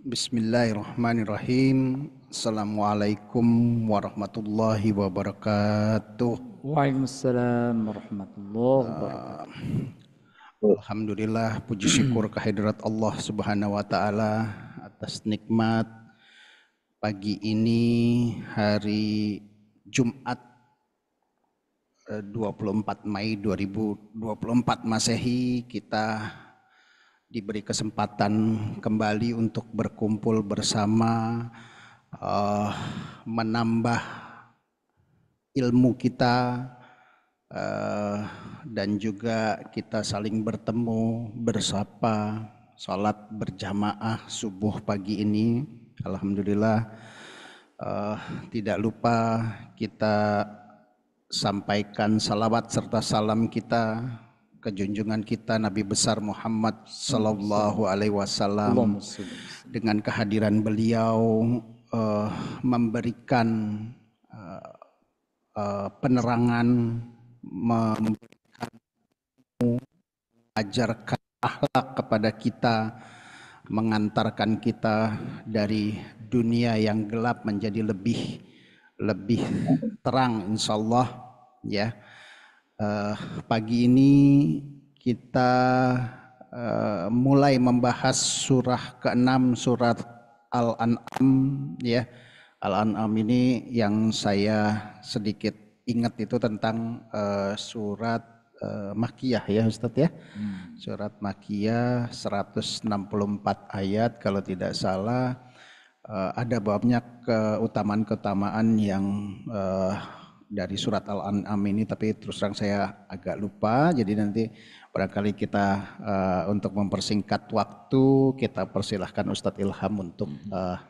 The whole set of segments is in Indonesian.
Bismillahirrahmanirrahim. Assalamualaikum warahmatullahi wabarakatuh. Waalaikumsalam warahmatullahi wabarakatuh. Alhamdulillah, puji syukur kehadirat Allah Subhanahu wa taala atas nikmat pagi ini hari Jumat 24 Mei 2024 Masehi. Kita diberi kesempatan kembali untuk berkumpul bersama, menambah ilmu kita, dan juga kita saling bertemu, bersapa, salat berjamaah subuh pagi ini. Alhamdulillah, tidak lupa kita sampaikan salawat serta salam kita ke junjungan kita Nabi besar Muhammad sallallahu alaihi wasallam. Dengan kehadiran beliau memberikan penerangan, memberikan, mengajarkan akhlak kepada kita, mengantarkan kita dari dunia yang gelap menjadi lebih terang insyaallah ya. Pagi ini kita mulai membahas surah ke-6 surat Al-An'am ya. Al-An'am ini yang saya sedikit ingat itu tentang surat Makkiyah ya Ustadz ya. Surat Makkiyah 164 ayat kalau tidak salah. Ada banyak keutamaan-keutamaan yang dari surat Al-An'am ini, tapi terus terang saya agak lupa. Jadi nanti barangkali kita untuk mempersingkat waktu, kita persilahkan Ustadz Ilham untuk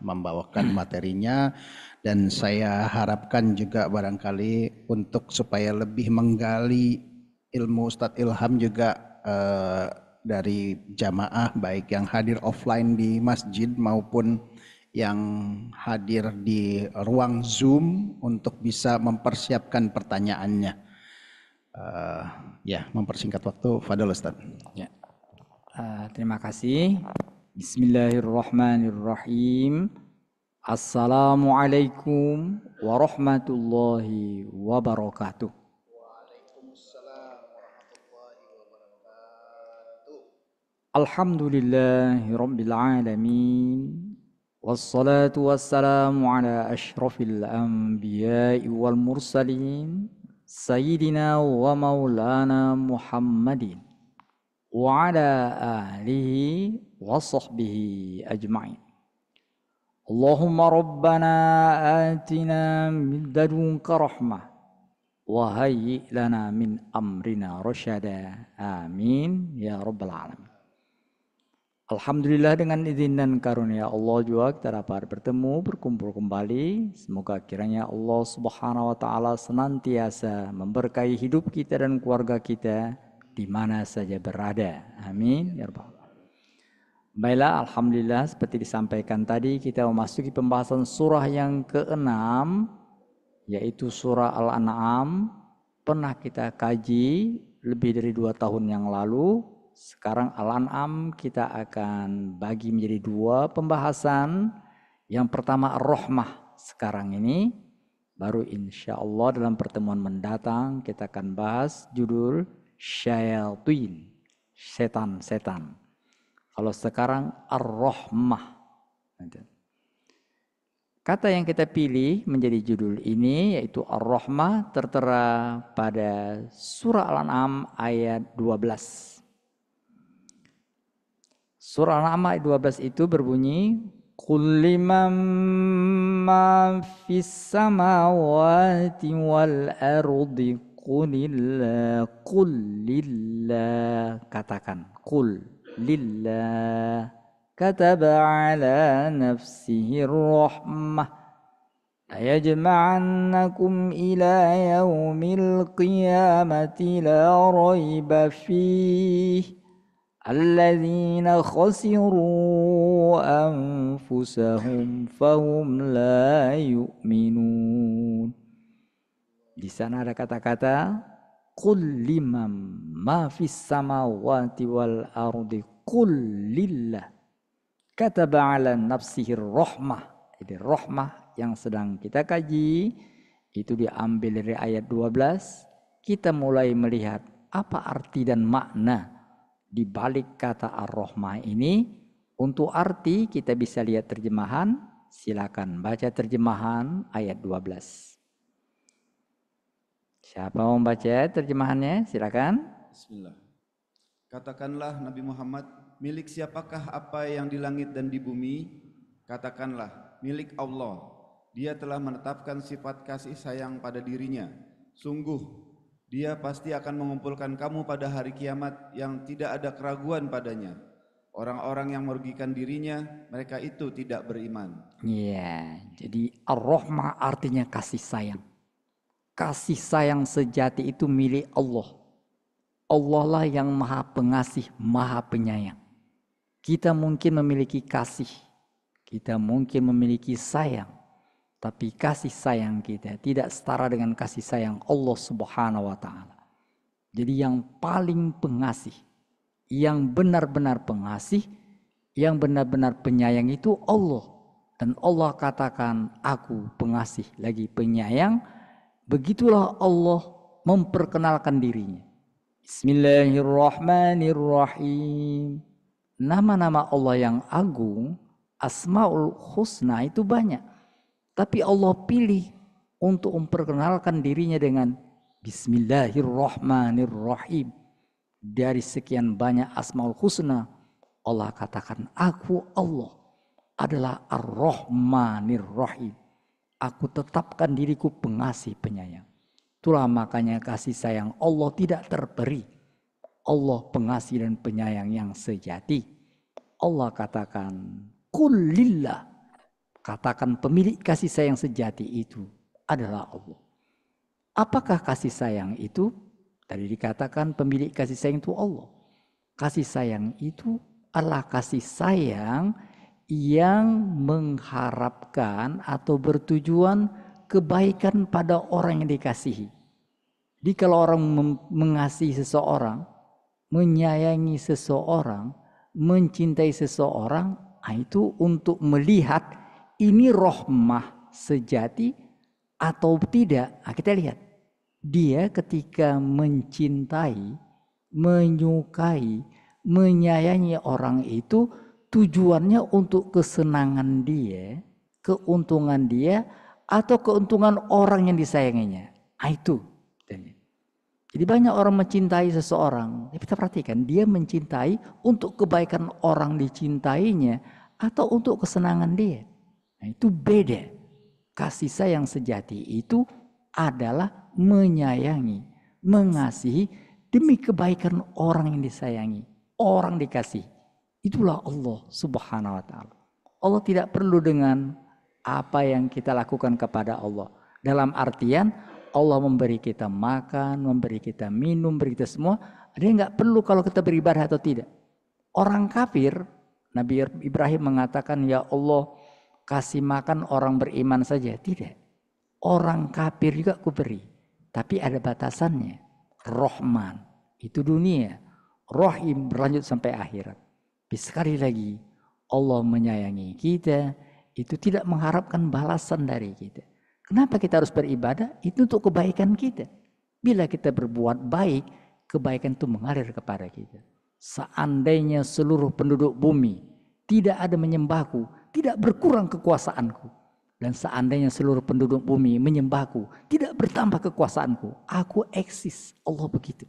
membawakan materinya. Dan saya harapkan juga barangkali untuk supaya lebih menggali ilmu Ustadz Ilham juga dari jamaah baik yang hadir offline di masjid maupun yang hadir di ruang Zoom untuk bisa mempersiapkan pertanyaannya. Ya, mempersingkat waktu, Fadil Ustaz. Ya. Terima kasih. Bismillahirrahmanirrahim. Assalamualaikum warahmatullahi wabarakatuh. Waalaikumsalam warahmatullahi wabarakatuh. Alhamdulillahi rabbil alamin. Wassalatu wassalamu ala ashrafil anbiya'i wal mursalin Sayyidina wa maulana Muhammadin wa ala alihi wa sahbihi ajma'in. Allahumma rabbana atina min ladunka rahmah wa hayyi lana min amrina rasyada. Amin ya rabbal alamin. Alhamdulillah, dengan izin dan karunia Allah juga kita dapat bertemu, berkumpul kembali. Semoga kiranya Allah Subhanahu wa taala senantiasa memberkahi hidup kita dan keluarga kita di mana saja berada. Amin ya rabbal alamin. Baiklah, alhamdulillah seperti disampaikan tadi kita memasuki pembahasan surah yang ke-6 yaitu surah Al-An'am. Pernah kita kaji lebih dari 2 tahun yang lalu. Sekarang Al-An'am kita akan bagi menjadi 2 pembahasan. Yang pertama Ar-Rahmah sekarang ini. Baru insya Allah dalam pertemuan mendatang kita akan bahas judul Syayatin, setan-setan. Kalau sekarang Ar-Rahmah. Kata yang kita pilih menjadi judul ini yaitu Ar-Rahmah tertera pada surah Al-An'am ayat 12. Surah Al-An'am ayat 12 itu berbunyi Qul liman ma fis samawati wal ardi qulillah. Qul lillah. Katakan Qul lillah kataba ala nafsihi rahmah ayajma'annakum ila yaumil qiyamati la rayba fihi alladzina khasiru anfusahum fahum la yu'minun. Di sana ada kata-kata qul liman ma fis samawati wal ardi qul lillah. Kataba ala nafsihir rahmah. Jadi rahmah yang sedang kita kaji itu diambil dari ayat 12. Kita mulai melihat apa arti dan makna di balik kata ar-rahmah ini. Untuk arti kita bisa lihat terjemahan. Silakan baca terjemahan ayat 12. Siapa mau baca terjemahannya? Silakan. Bismillah. Katakanlah Nabi Muhammad, milik siapakah apa yang di langit dan di bumi? Katakanlah, milik Allah. Dia telah menetapkan sifat kasih sayang pada dirinya. Sungguh, Dia pasti akan mengumpulkan kamu pada hari kiamat yang tidak ada keraguan padanya. Orang-orang yang merugikan dirinya, mereka itu tidak beriman. Iya, jadi ar-rahmah artinya kasih sayang. Kasih sayang sejati itu milik Allah. Allah lah yang maha pengasih, maha penyayang. Kita mungkin memiliki kasih, kita mungkin memiliki sayang, tapi kasih sayang kita tidak setara dengan kasih sayang Allah Subhanahu wa Ta'ala. Jadi yang paling pengasih, yang benar-benar pengasih, yang benar-benar penyayang itu Allah. Dan Allah katakan, aku pengasih lagi penyayang. Begitulah Allah memperkenalkan dirinya. Bismillahirrahmanirrahim. Nama-nama Allah yang agung, Asmaul Husna itu banyak. Tapi Allah pilih untuk memperkenalkan dirinya dengan Bismillahirrahmanirrahim. Dari sekian banyak Asmaul Husna, Allah katakan, aku Allah adalah Ar-Rahmanir Rahim. Aku tetapkan diriku pengasih penyayang. Itulah makanya kasih sayang Allah tidak terperi. Allah pengasih dan penyayang yang sejati. Allah katakan, Qul lillah. Katakan pemilik kasih sayang sejati itu adalah Allah. Apakah kasih sayang itu? Tadi dikatakan pemilik kasih sayang itu Allah. Kasih sayang itu adalah kasih sayang yang mengharapkan atau bertujuan kebaikan pada orang yang dikasihi. Jadi kalau orang mengasihi seseorang, menyayangi seseorang, mencintai seseorang, itu untuk melihat ini rahmah sejati atau tidak. Nah, kita lihat. Dia ketika mencintai, menyukai, menyayangi orang itu tujuannya untuk kesenangan dia, keuntungan dia, atau keuntungan orang yang disayanginya. Itu. Jadi banyak orang mencintai seseorang. Kita perhatikan, dia mencintai untuk kebaikan orang dicintainya atau untuk kesenangan dia. Nah, itu beda. Kasih sayang sejati itu adalah menyayangi, mengasihi demi kebaikan orang yang disayangi, orang dikasih. Itulah Allah Subhanahu wa Ta'ala. Allah tidak perlu dengan apa yang kita lakukan kepada Allah. Dalam artian Allah memberi kita makan, memberi kita minum, memberi kita semua. Dia nggak perlu kalau kita beribadah atau tidak. Orang kafir, Nabi Ibrahim mengatakan, ya Allah kasih makan orang beriman saja. Tidak. Orang kafir juga aku beri. Tapi ada batasannya. Rahman itu dunia. Rahim berlanjut sampai akhirat. Tapi sekali lagi Allah menyayangi kita. Itu tidak mengharapkan balasan dari kita. Kenapa kita harus beribadah? Itu untuk kebaikan kita. Bila kita berbuat baik, kebaikan itu mengalir kepada kita. Seandainya seluruh penduduk bumi tidak ada menyembahku, tidak berkurang kekuasaanku. Dan seandainya seluruh penduduk bumi menyembahku, tidak bertambah kekuasaanku. Aku eksis. Allah begitu.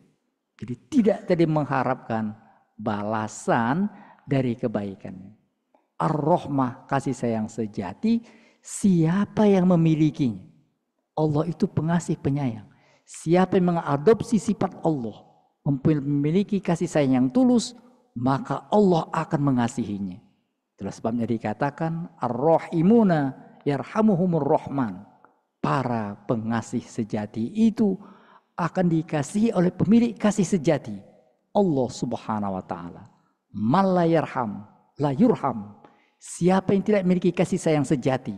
Jadi tidak tadi mengharapkan balasan dari kebaikannya. Ar-Rahmah, kasih sayang sejati, siapa yang memilikinya? Allah itu pengasih penyayang. Siapa yang mengadopsi sifat Allah, memiliki kasih sayang yang tulus, maka Allah akan mengasihinya. Itulah sebabnya dikatakan Ar-Rahimuna yarhamuhumur rahman. Para pengasih sejati itu akan dikasihi oleh pemilik kasih sejati, Allah Subhanahu wa Ta'ala. Man la yarham la yurham. Siapa yang tidak memiliki kasih sayang sejati,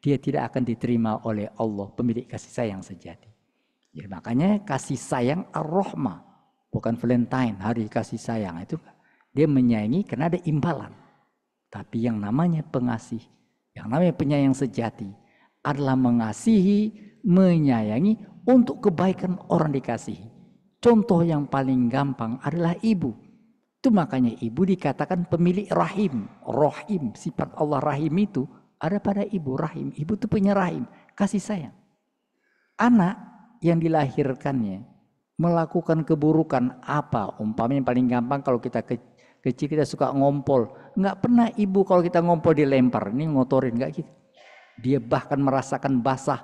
dia tidak akan diterima oleh Allah, pemilik kasih sayang sejati. Jadi makanya kasih sayang ar-rahmah, bukan Valentine, hari kasih sayang itu. Dia menyayangi karena ada imbalan. Tapi yang namanya pengasih, yang namanya penyayang sejati adalah mengasihi, menyayangi untuk kebaikan orang dikasihi. Contoh yang paling gampang adalah ibu. Itu makanya ibu dikatakan pemilik rahim. Rahim, sifat Allah rahim itu ada pada ibu, rahim. Ibu itu punya rahim, kasih sayang. Anak yang dilahirkannya melakukan keburukan apa? Umpamanya yang paling gampang kalau kita kecil kita suka ngompol. Nggak pernah ibu kalau kita ngompol dilempar, ini ngotorin, nggak gitu. Dia bahkan merasakan basah.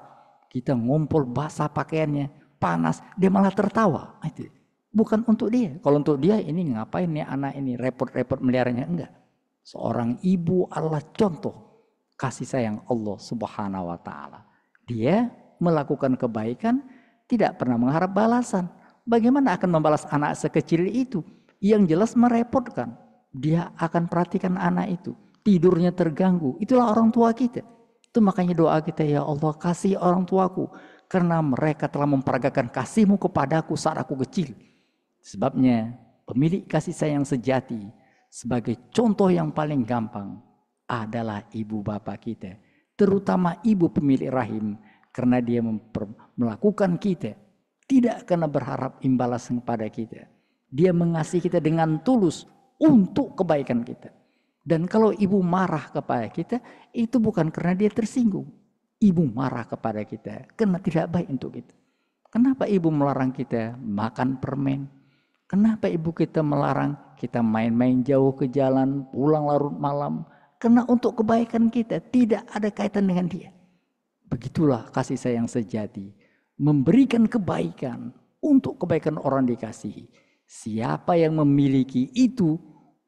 Kita ngompol basah pakaiannya, panas, dia malah tertawa. Itu bukan untuk dia. Kalau untuk dia ini ngapain nih anak ini repot-repot meliharanya, enggak. Seorang ibu adalah contoh kasih sayang Allah Subhanahu wa taala. Dia melakukan kebaikan tidak pernah mengharap balasan. Bagaimana akan membalas anak sekecil itu? Yang jelas merepotkan. Dia akan perhatikan anak itu. Tidurnya terganggu. Itulah orang tua kita. Itu makanya doa kita, ya Allah kasih orang tuaku. Karena mereka telah memperagakan kasih-Mu kepadaku saat aku kecil. Sebabnya pemilik kasih sayang sejati sebagai contoh yang paling gampang adalah ibu bapak kita. Terutama ibu pemilik rahim. Karena dia melakukan kita. Tidak karena berharap imbalan kepada kita. Dia mengasihi kita dengan tulus untuk kebaikan kita. Dan kalau ibu marah kepada kita, itu bukan karena dia tersinggung. Ibu marah kepada kita karena tidak baik untuk kita. Kenapa ibu melarang kita makan permen? Kenapa ibu kita melarang kita main-main jauh ke jalan, pulang larut malam? Karena untuk kebaikan kita, tidak ada kaitan dengan dia. Begitulah kasih sayang sejati. Memberikan kebaikan untuk kebaikan orang dikasihi. Siapa yang memiliki itu,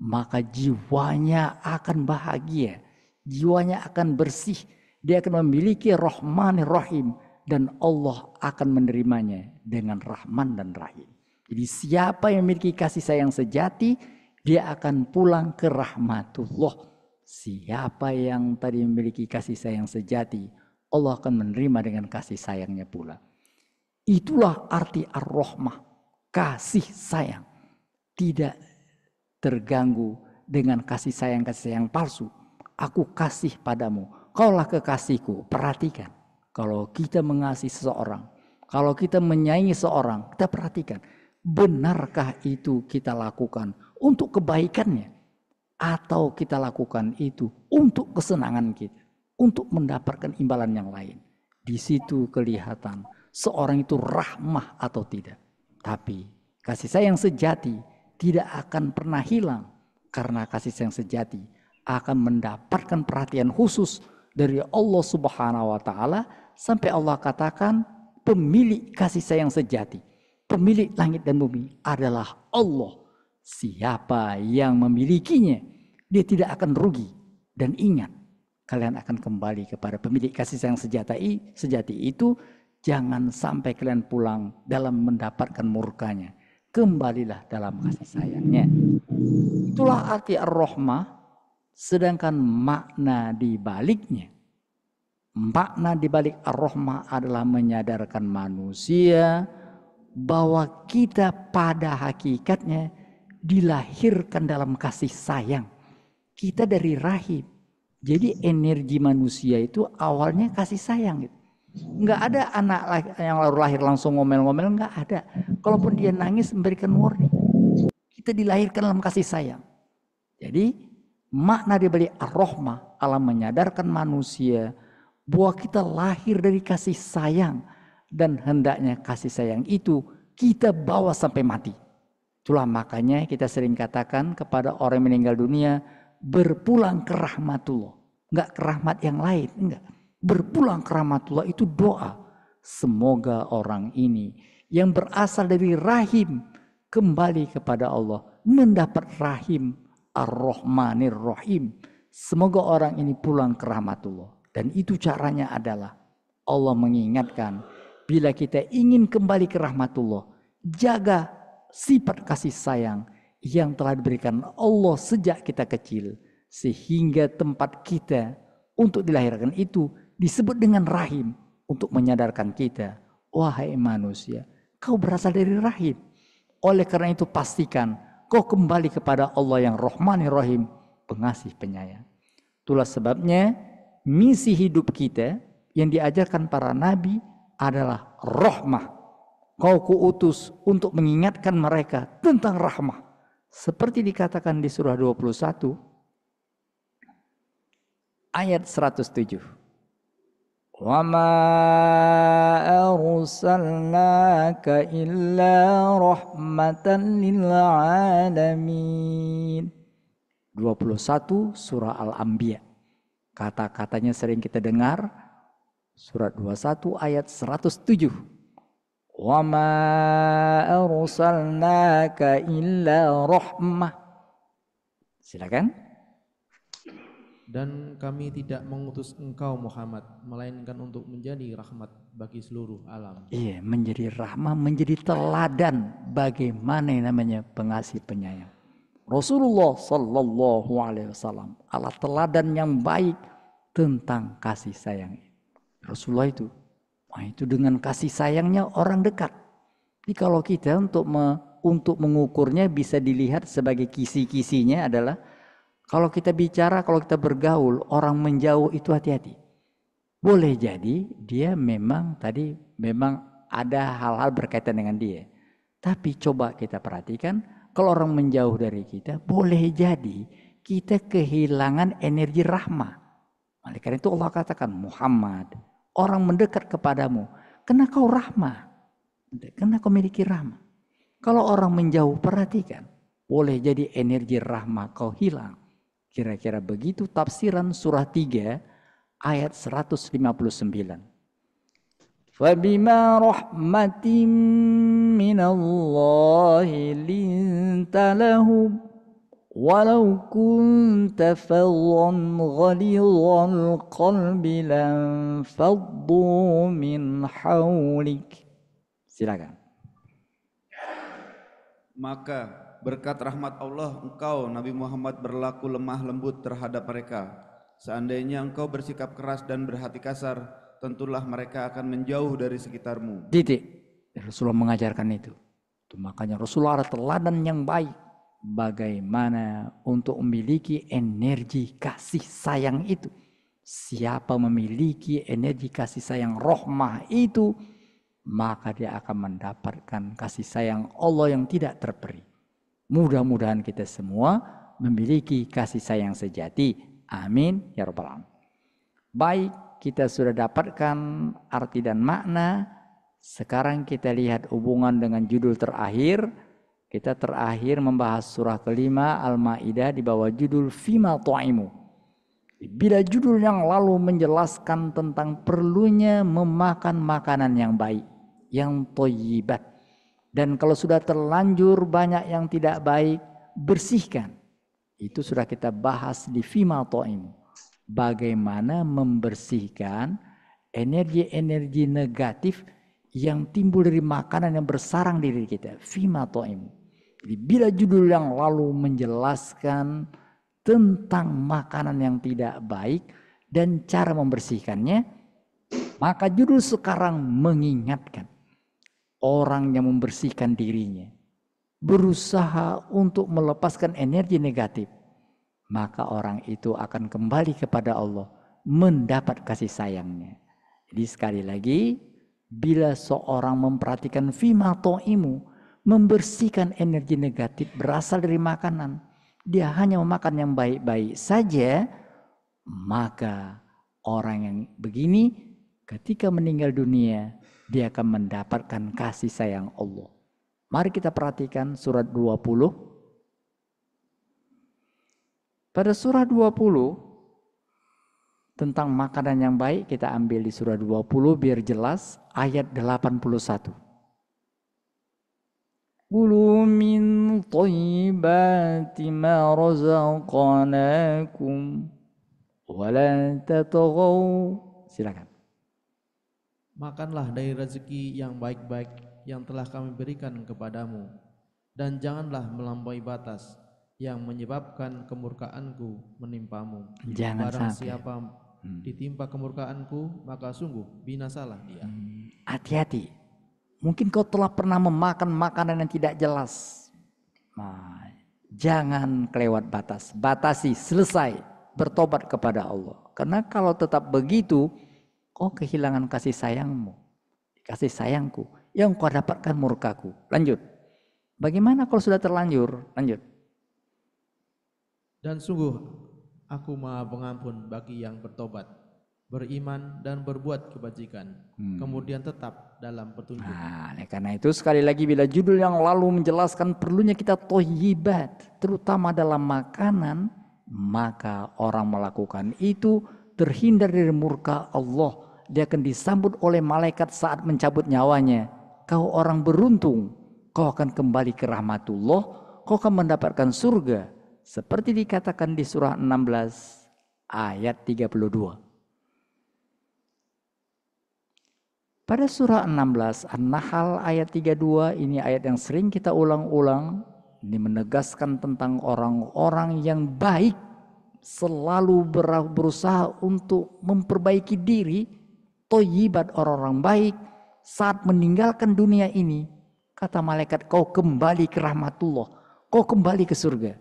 maka jiwanya akan bahagia. Jiwanya akan bersih. Dia akan memiliki Rahmanir Rahim. Dan Allah akan menerimanya dengan Rahman dan Rahim. Jadi siapa yang memiliki kasih sayang sejati, dia akan pulang ke rahmatullah. Siapa yang tadi memiliki kasih sayang sejati, Allah akan menerima dengan kasih sayangnya pula. Itulah arti ar-rahmah, kasih sayang. Tidak terganggu dengan kasih sayang palsu. Aku kasih padamu, kaulah kekasihku. Perhatikan, kalau kita mengasihi seseorang, kalau kita menyayangi seseorang, kita perhatikan, benarkah itu kita lakukan untuk kebaikannya, atau kita lakukan itu untuk kesenangan kita, untuk mendapatkan imbalan yang lain. Di situ kelihatan seorang itu rahmah atau tidak. Tapi kasih sayang sejati tidak akan pernah hilang, karena kasih sayang sejati akan mendapatkan perhatian khusus dari Allah Subhanahu wa taala, sampai Allah katakan pemilik kasih sayang sejati, pemilik langit dan bumi adalah Allah. Siapa yang memilikinya, dia tidak akan rugi. Dan ingat, kalian akan kembali kepada pemilik kasih sayang sejati itu. Jangan sampai kalian pulang dalam mendapatkan murkanya. Kembalilah dalam kasih sayangnya. Itulah arti ar-rahmah. Sedangkan makna di baliknya, makna di balik ar-rahmah adalah menyadarkan manusia bahwa kita pada hakikatnya dilahirkan dalam kasih sayang. Kita dari rahim. Jadi energi manusia itu awalnya kasih sayang gitu. Enggak ada anak yang lahir langsung ngomel-ngomel, enggak ada. Kalaupun dia nangis memberikan warning. Kita dilahirkan dalam kasih sayang. Jadi makna dibalik ar-rahmah adalah menyadarkan manusia bahwa kita lahir dari kasih sayang, dan hendaknya kasih sayang itu kita bawa sampai mati. Itulah makanya kita sering katakan kepada orang yang meninggal dunia, berpulang ke rahmatullah. Enggak ke rahmat yang lain, enggak. Berpulang ke rahmatullah itu doa. Semoga orang ini yang berasal dari rahim kembali kepada Allah, mendapat rahim ar-Rahmanir Rahim. Semoga orang ini pulang ke rahmatullah. Dan itu caranya adalah Allah mengingatkan, bila kita ingin kembali ke rahmatullah, jaga sifat kasih sayang yang telah diberikan Allah sejak kita kecil, sehingga tempat kita untuk dilahirkan itu disebut dengan rahim, untuk menyadarkan kita, wahai manusia, kau berasal dari rahim. Oleh karena itu pastikan kau kembali kepada Allah yang Rahmanir Rahim, pengasih penyayang. Itulah sebabnya misi hidup kita yang diajarkan para nabi adalah rahmah. Kau kuutus untuk mengingatkan mereka tentang rahmah. Seperti dikatakan di surah 21 ayat 107. Wa ma arsalnaka illa rahmatan lil alamin. 21 surah Al-Anbiya. Kata-katanya sering kita dengar. Surat 21 ayat 107. Wa ma arsalnaka illa rahmah. Silakan. Dan kami tidak mengutus engkau Muhammad melainkan untuk menjadi rahmat bagi seluruh alam. Iya, menjadi rahmah, menjadi teladan bagaimana yang namanya pengasih penyayang. Rasulullah sallallahu alaihi wasallam adalah teladan yang baik tentang kasih sayang. Rasulullah itu dengan kasih sayangnya orang dekat. Jadi kalau kita untuk mengukurnya bisa dilihat sebagai kisi-kisinya adalah kalau kita bicara, kalau kita bergaul, orang menjauh itu hati-hati. Boleh jadi dia memang ada hal-hal berkaitan dengan dia. Tapi coba kita perhatikan, kalau orang menjauh dari kita, boleh jadi kita kehilangan energi rahmah. Oleh karena itu Allah katakan, Muhammad, orang mendekat kepadamu, karena kau rahmah, karena kau memiliki rahmah. Kalau orang menjauh, perhatikan, boleh jadi energi rahmah kau hilang. Kira-kira begitu tafsiran surah 3 ayat 159. Fabima rahmatin minallahi linta lahum walau kunta faddan ghalidhal qalbi lam faddu min hawlik. Silakan. Maka berkat rahmat Allah engkau Nabi Muhammad berlaku lemah lembut terhadap mereka. Seandainya engkau bersikap keras dan berhati kasar, tentulah mereka akan menjauh dari sekitarmu. Titik. Rasulullah mengajarkan itu. Makanya Rasulullah adalah teladan yang baik. Bagaimana untuk memiliki energi kasih sayang itu. Siapa memiliki energi kasih sayang rahmah itu, maka dia akan mendapatkan kasih sayang Allah yang tidak terperi. Mudah-mudahan kita semua memiliki kasih sayang sejati. Amin ya rabbal alamin. Baik, kita sudah dapatkan arti dan makna. Sekarang kita lihat hubungan dengan judul terakhir. Kita terakhir membahas surah kelima Al-Maidah di bawah judul Fima Tu'imu. Bila judul yang lalu menjelaskan tentang perlunya memakan makanan yang baik, yang thayyibat. Dan kalau sudah terlanjur banyak yang tidak baik, bersihkan. Itu sudah kita bahas di Fima Tu'imu. Bagaimana membersihkan energi-energi negatif yang timbul dari makanan yang bersarang di diri kita. Fima Tu'imu. Jadi bila judul yang lalu menjelaskan tentang makanan yang tidak baik dan cara membersihkannya, maka judul sekarang mengingatkan orang yang membersihkan dirinya, berusaha untuk melepaskan energi negatif, maka orang itu akan kembali kepada Allah, mendapat kasih sayangnya. Jadi sekali lagi, bila seorang memperhatikan Fima Tu'imu, membersihkan energi negatif berasal dari makanan, dia hanya memakan yang baik-baik saja, maka orang yang begini ketika meninggal dunia, dia akan mendapatkan kasih sayang Allah. Mari kita perhatikan surat 20. Pada surah 20 tentang makanan yang baik, kita ambil di surah 20 biar jelas ayat 81. Kulu min thayyibati ma razaqnakum wa la tatghaw. Silakan. Makanlah dari rezeki yang baik-baik yang telah kami berikan kepadamu, dan janganlah melampaui batas yang menyebabkan kemurkaanku menimpamu. Jangan Barang sampai. siapa ditimpa kemurkaanku, maka sungguh binasalah dia. Hati-hati. Mungkin kau telah pernah memakan makanan yang tidak jelas. Nah, jangan kelewat batas. Batasi, selesai. bertobat kepada Allah. Karena kalau tetap begitu, kau kehilangan kasih sayangmu, kasih sayangku, yang kau dapatkan murkaku. Lanjut. Bagaimana kalau sudah terlanjur? Lanjut. Dan sungguh aku Maha Pengampun bagi yang bertobat, beriman dan berbuat kebajikan, kemudian tetap dalam petunjuk. Nah, karena itu sekali lagi bila judul yang lalu menjelaskan perlunya kita thayyibat, terutama dalam makanan, maka orang melakukan itu terhindar dari murka Allah. Dia akan disambut oleh malaikat saat mencabut nyawanya. Kau orang beruntung, kau akan kembali ke rahmatullah, kau akan mendapatkan surga. Seperti dikatakan di surah 16 ayat 32. Pada surah 16 An-Nahl ayat 32, ini ayat yang sering kita ulang-ulang. Ini menegaskan tentang orang-orang yang baik selalu berusaha untuk memperbaiki diri. Thayyibat, orang-orang baik saat meninggalkan dunia ini, kata malaikat, kau kembali ke rahmatullah, kau kembali ke surga.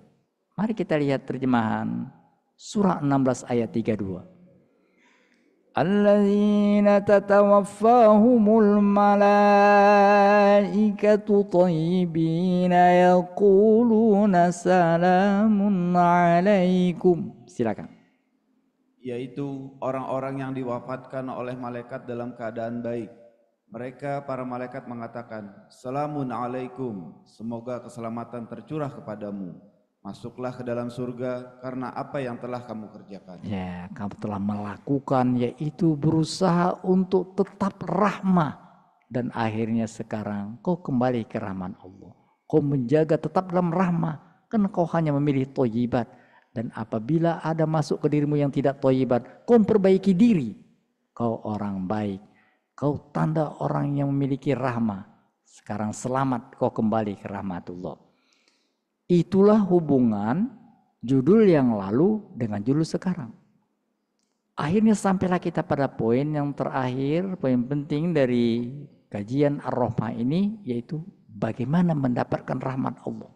Mari kita lihat terjemahan surah 16 ayat 32. Alladzina tatawaffahumul malaikatu thayyibina yaquluna salamun alaikum. Silakan. Yaitu orang-orang yang diwafatkan oleh malaikat dalam keadaan baik. Mereka para malaikat mengatakan, Salamun alaikum, semoga keselamatan tercurah kepadamu. Masuklah ke dalam surga karena apa yang telah kamu kerjakan. Ya, kamu telah melakukan, yaitu berusaha untuk tetap rahmah. Dan akhirnya sekarang kau kembali ke rahman Allah. Kau menjaga tetap dalam rahmah, karena kau hanya memilih thayyibat. Dan apabila ada masuk ke dirimu yang tidak thayyibat, kau perbaiki diri. Kau orang baik, kau tanda orang yang memiliki rahmah. Sekarang selamat, kau kembali ke rahmatullah. Itulah hubungan judul yang lalu dengan judul sekarang. Akhirnya sampailah kita pada poin yang terakhir, poin penting dari kajian Ar-Rahmah ini, yaitu bagaimana mendapatkan rahmat Allah.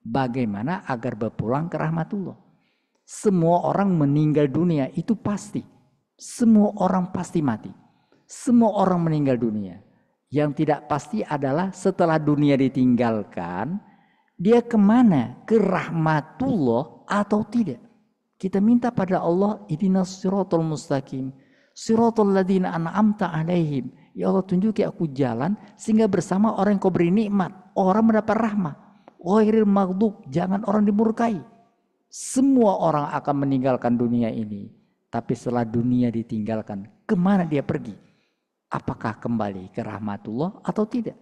Bagaimana agar berpulang ke rahmatullah. Semua orang meninggal dunia, itu pasti. Semua orang pasti mati. Semua orang meninggal dunia. Yang tidak pasti adalah setelah dunia ditinggalkan, dia kemana? Ke rahmatullah atau tidak? Kita minta pada Allah, ihdinas siratal mustaqim, siratal ladzina an'amta alaihim. Ya Allah, tunjuki aku jalan sehingga bersama orang yang kau beri nikmat, orang mendapat rahmat. Ghairil maghdub, jangan orang dimurkai. Semua orang akan meninggalkan dunia ini, tapi setelah dunia ditinggalkan, kemana dia pergi? Apakah kembali ke rahmatullah atau tidak?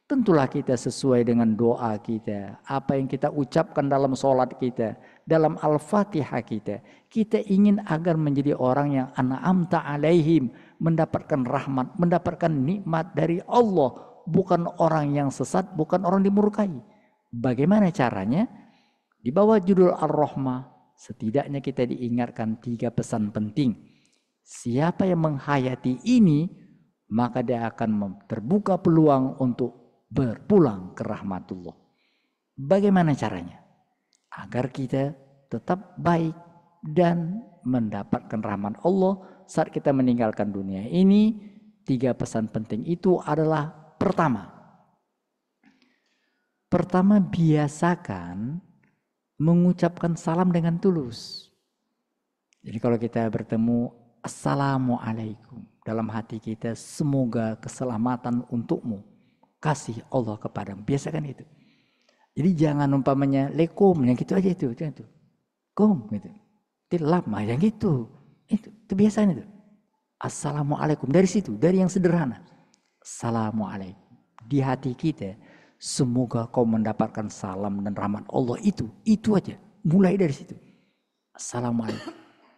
Tentulah kita sesuai dengan doa kita, apa yang kita ucapkan dalam sholat kita, dalam Al-Fatihah kita. Kita ingin agar menjadi orang yang an'amta alaihim, mendapatkan rahmat, mendapatkan nikmat dari Allah, bukan orang yang sesat, bukan orang dimurkai. Bagaimana caranya? Di bawah judul Ar-Rahmah, setidaknya kita diingatkan 3 pesan penting. Siapa yang menghayati ini, maka dia akan terbuka peluang untuk berpulang ke rahmatullah. Bagaimana caranya? Agar kita tetap baik dan mendapatkan rahmat Allah saat kita meninggalkan dunia ini. 3 pesan penting itu adalah Pertama, biasakan mengucapkan salam dengan tulus. Jadi kalau kita bertemu, Assalamualaikum. Dalam hati kita, semoga keselamatan untukmu. Kasih Allah kepadamu. Biasakan itu. Jadi jangan umpamanya, Lekum, yang gitu aja itu. Kom, gitu. Itu lama, yang gitu. Itu kebiasaan itu. Assalamualaikum. Dari situ, dari yang sederhana. Assalamualaikum. Di hati kita, semoga kau mendapatkan salam dan rahmat Allah itu aja. Mulai dari situ. Assalamualaikum.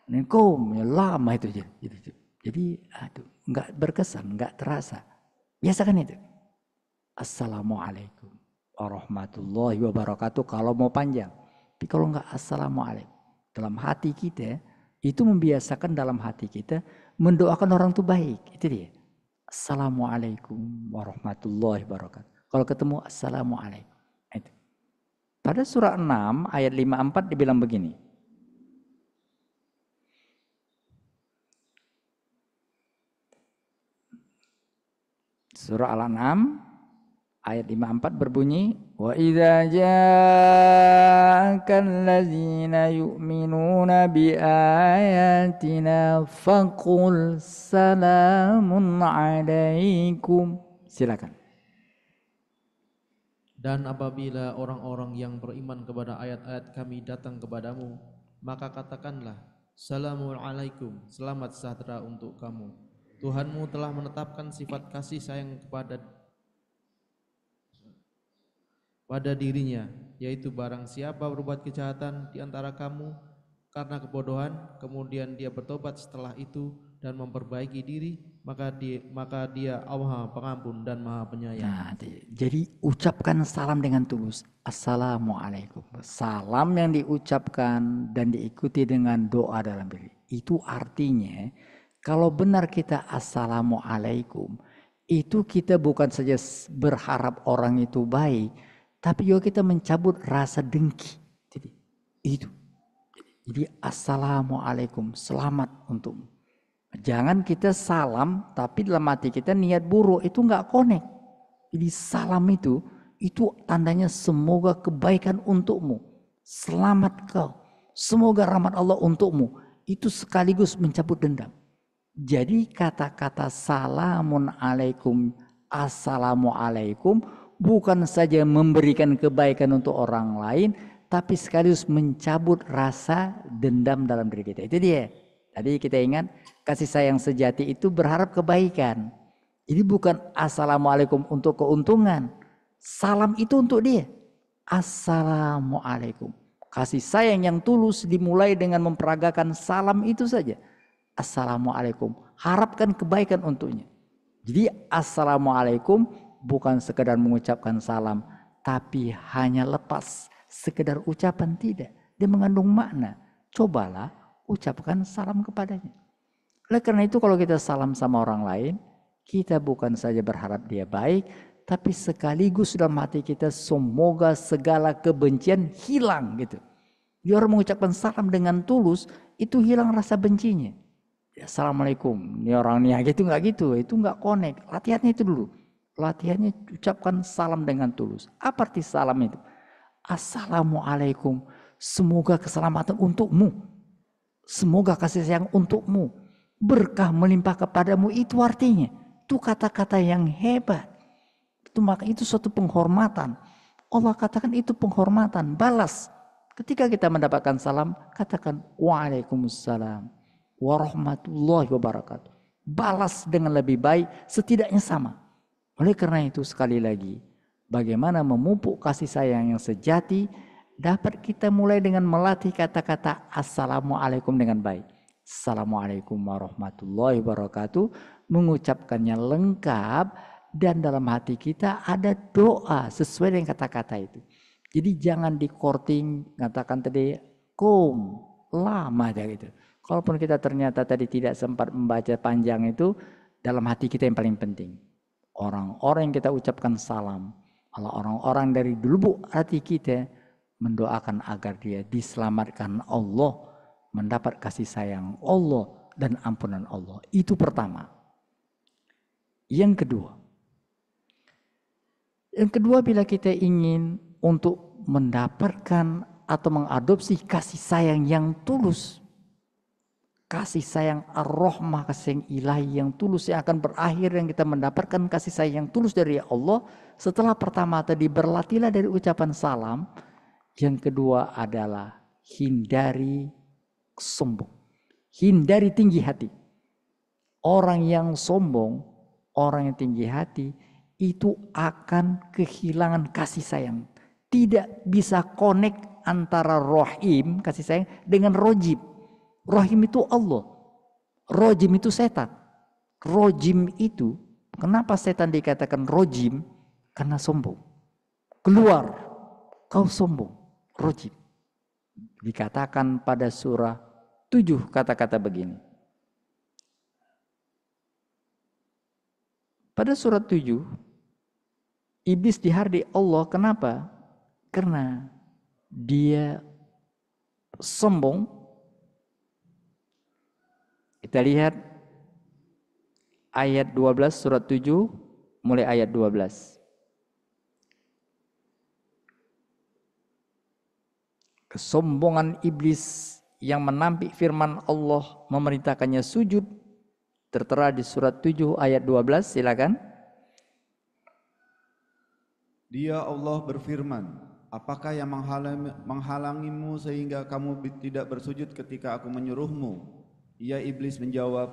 Dan kau lama itu aja. Jadi nggak berkesan, nggak terasa. Biasakan itu. Assalamualaikum warahmatullahi wabarakatuh kalau mau panjang. Tapi kalau nggak assalamualaikum, dalam hati kita itu membiasakan dalam hati kita mendoakan orang itu baik. Itu dia. Assalamualaikum warahmatullahi wabarakatuh. Kalau ketemu assalamualaikum. Itu. Pada surah 6 ayat 54 dibilang begini. Surah Al-An'am ayat 54 berbunyi, wa idza ja'akal ladzina yu'minuna bi ayatina faqul salamun alaikum. Silakan. Dan apabila orang-orang yang beriman kepada ayat-ayat kami datang kepadamu, maka katakanlah, Assalamualaikum, selamat sejahtera untuk kamu. Tuhanmu telah menetapkan sifat kasih sayang pada dirinya, yaitu barang siapa berbuat kejahatan di antara kamu karena kebodohan, kemudian dia bertobat setelah itu dan memperbaiki diri, maka dia Allah Pengampun dan Maha Penyayang. Nah, jadi ucapkan salam dengan tulus. Assalamualaikum. Salam yang diucapkan dan diikuti dengan doa dalam diri. Itu artinya kalau benar kita assalamualaikum, itu kita bukan saja berharap orang itu baik, tapi juga kita mencabut rasa dengki. Jadi itu. Jadi assalamualaikum, selamat untukmu. Jangan kita salam tapi dalam hati kita niat buruk, itu nggak connect. Jadi salam itu tandanya semoga kebaikan untukmu, selamat kau, semoga rahmat Allah untukmu. Itu sekaligus mencabut dendam. Jadi kata-kata salamun alaikum, assalamualaikum bukan saja memberikan kebaikan untuk orang lain, tapi sekaligus mencabut rasa dendam dalam diri kita. Itu dia. Tadi kita ingat kasih sayang sejati itu berharap kebaikan. Jadi bukan assalamualaikum untuk keuntungan. Salam itu untuk dia. Assalamualaikum. Kasih sayang yang tulus dimulai dengan memperagakan salam itu saja. Assalamualaikum. Harapkan kebaikan untuknya. Jadi assalamualaikum bukan sekedar mengucapkan salam, tapi hanya lepas sekedar ucapan, tidak. Dia mengandung makna. Cobalah ucapkan salam kepadanya. Oleh karena itu kalau kita salam sama orang lain, kita bukan saja berharap dia baik, tapi sekaligus dalam hati kita semoga segala kebencian hilang gitu. Dia orang mengucapkan salam dengan tulus, itu hilang rasa bencinya. Ya, assalamualaikum. Ini orang niaga itu nggak connect. Latihannya itu dulu. Latihannya ucapkan salam dengan tulus. Apa arti salam itu? Assalamualaikum. Semoga keselamatan untukmu. Semoga kasih sayang untukmu, berkah melimpah kepadamu, itu artinya. Itu kata-kata yang hebat. Maka itu suatu penghormatan. Allah katakan itu penghormatan, balas. Ketika kita mendapatkan salam, katakan Waalaikumsalam warahmatullahi wabarakatuh. Balas dengan lebih baik, setidaknya sama. Oleh karena itu sekali lagi, bagaimana memupuk kasih sayang yang sejati, dapat kita mulai dengan melatih kata-kata assalamualaikum dengan baik. Assalamualaikum warahmatullahi wabarakatuh. Mengucapkannya lengkap dan dalam hati kita ada doa sesuai dengan kata-kata itu. Jadi jangan di korting, katakan tadi kum, lama aja gitu. Kalaupun kita ternyata tadi tidak sempat membaca panjang itu, dalam hati kita yang paling penting. Orang-orang yang kita ucapkan salam, orang-orang dari lubuk hati kita, mendoakan agar dia diselamatkan Allah, mendapat kasih sayang Allah dan ampunan Allah. Itu pertama. Yang kedua bila kita ingin untuk mendapatkan atau mengadopsi kasih sayang yang tulus, kasih sayang ar-rahmah, kasih sayang ilahi yang tulus yang akan berakhir yang kita mendapatkan kasih sayang yang tulus dari Allah, setelah pertama tadi berlatihlah dari ucapan salam. Yang kedua adalah hindari sombong. Hindari tinggi hati. Orang yang sombong, orang yang tinggi hati, itu akan kehilangan kasih sayang. Tidak bisa connect antara rohim, kasih sayang, dengan rojim. Rohim itu Allah. Rojim itu setan. Rojim itu, kenapa setan dikatakan rojim? Karena sombong. Keluar, kau sombong. Rojim. Dikatakan pada surah 7 kata-kata begini. Pada surat 7, iblis dihardi Allah. Kenapa? Karena dia sombong. Kita lihat ayat 12 surat 7. mulai ayat 12. Kesombongan iblis yang menampik firman Allah memerintahkannya sujud tertera di surat 7 ayat 12, silakan. Dia Allah berfirman, apakah yang menghalangimu sehingga kamu tidak bersujud ketika aku menyuruhmu? Ia iblis menjawab,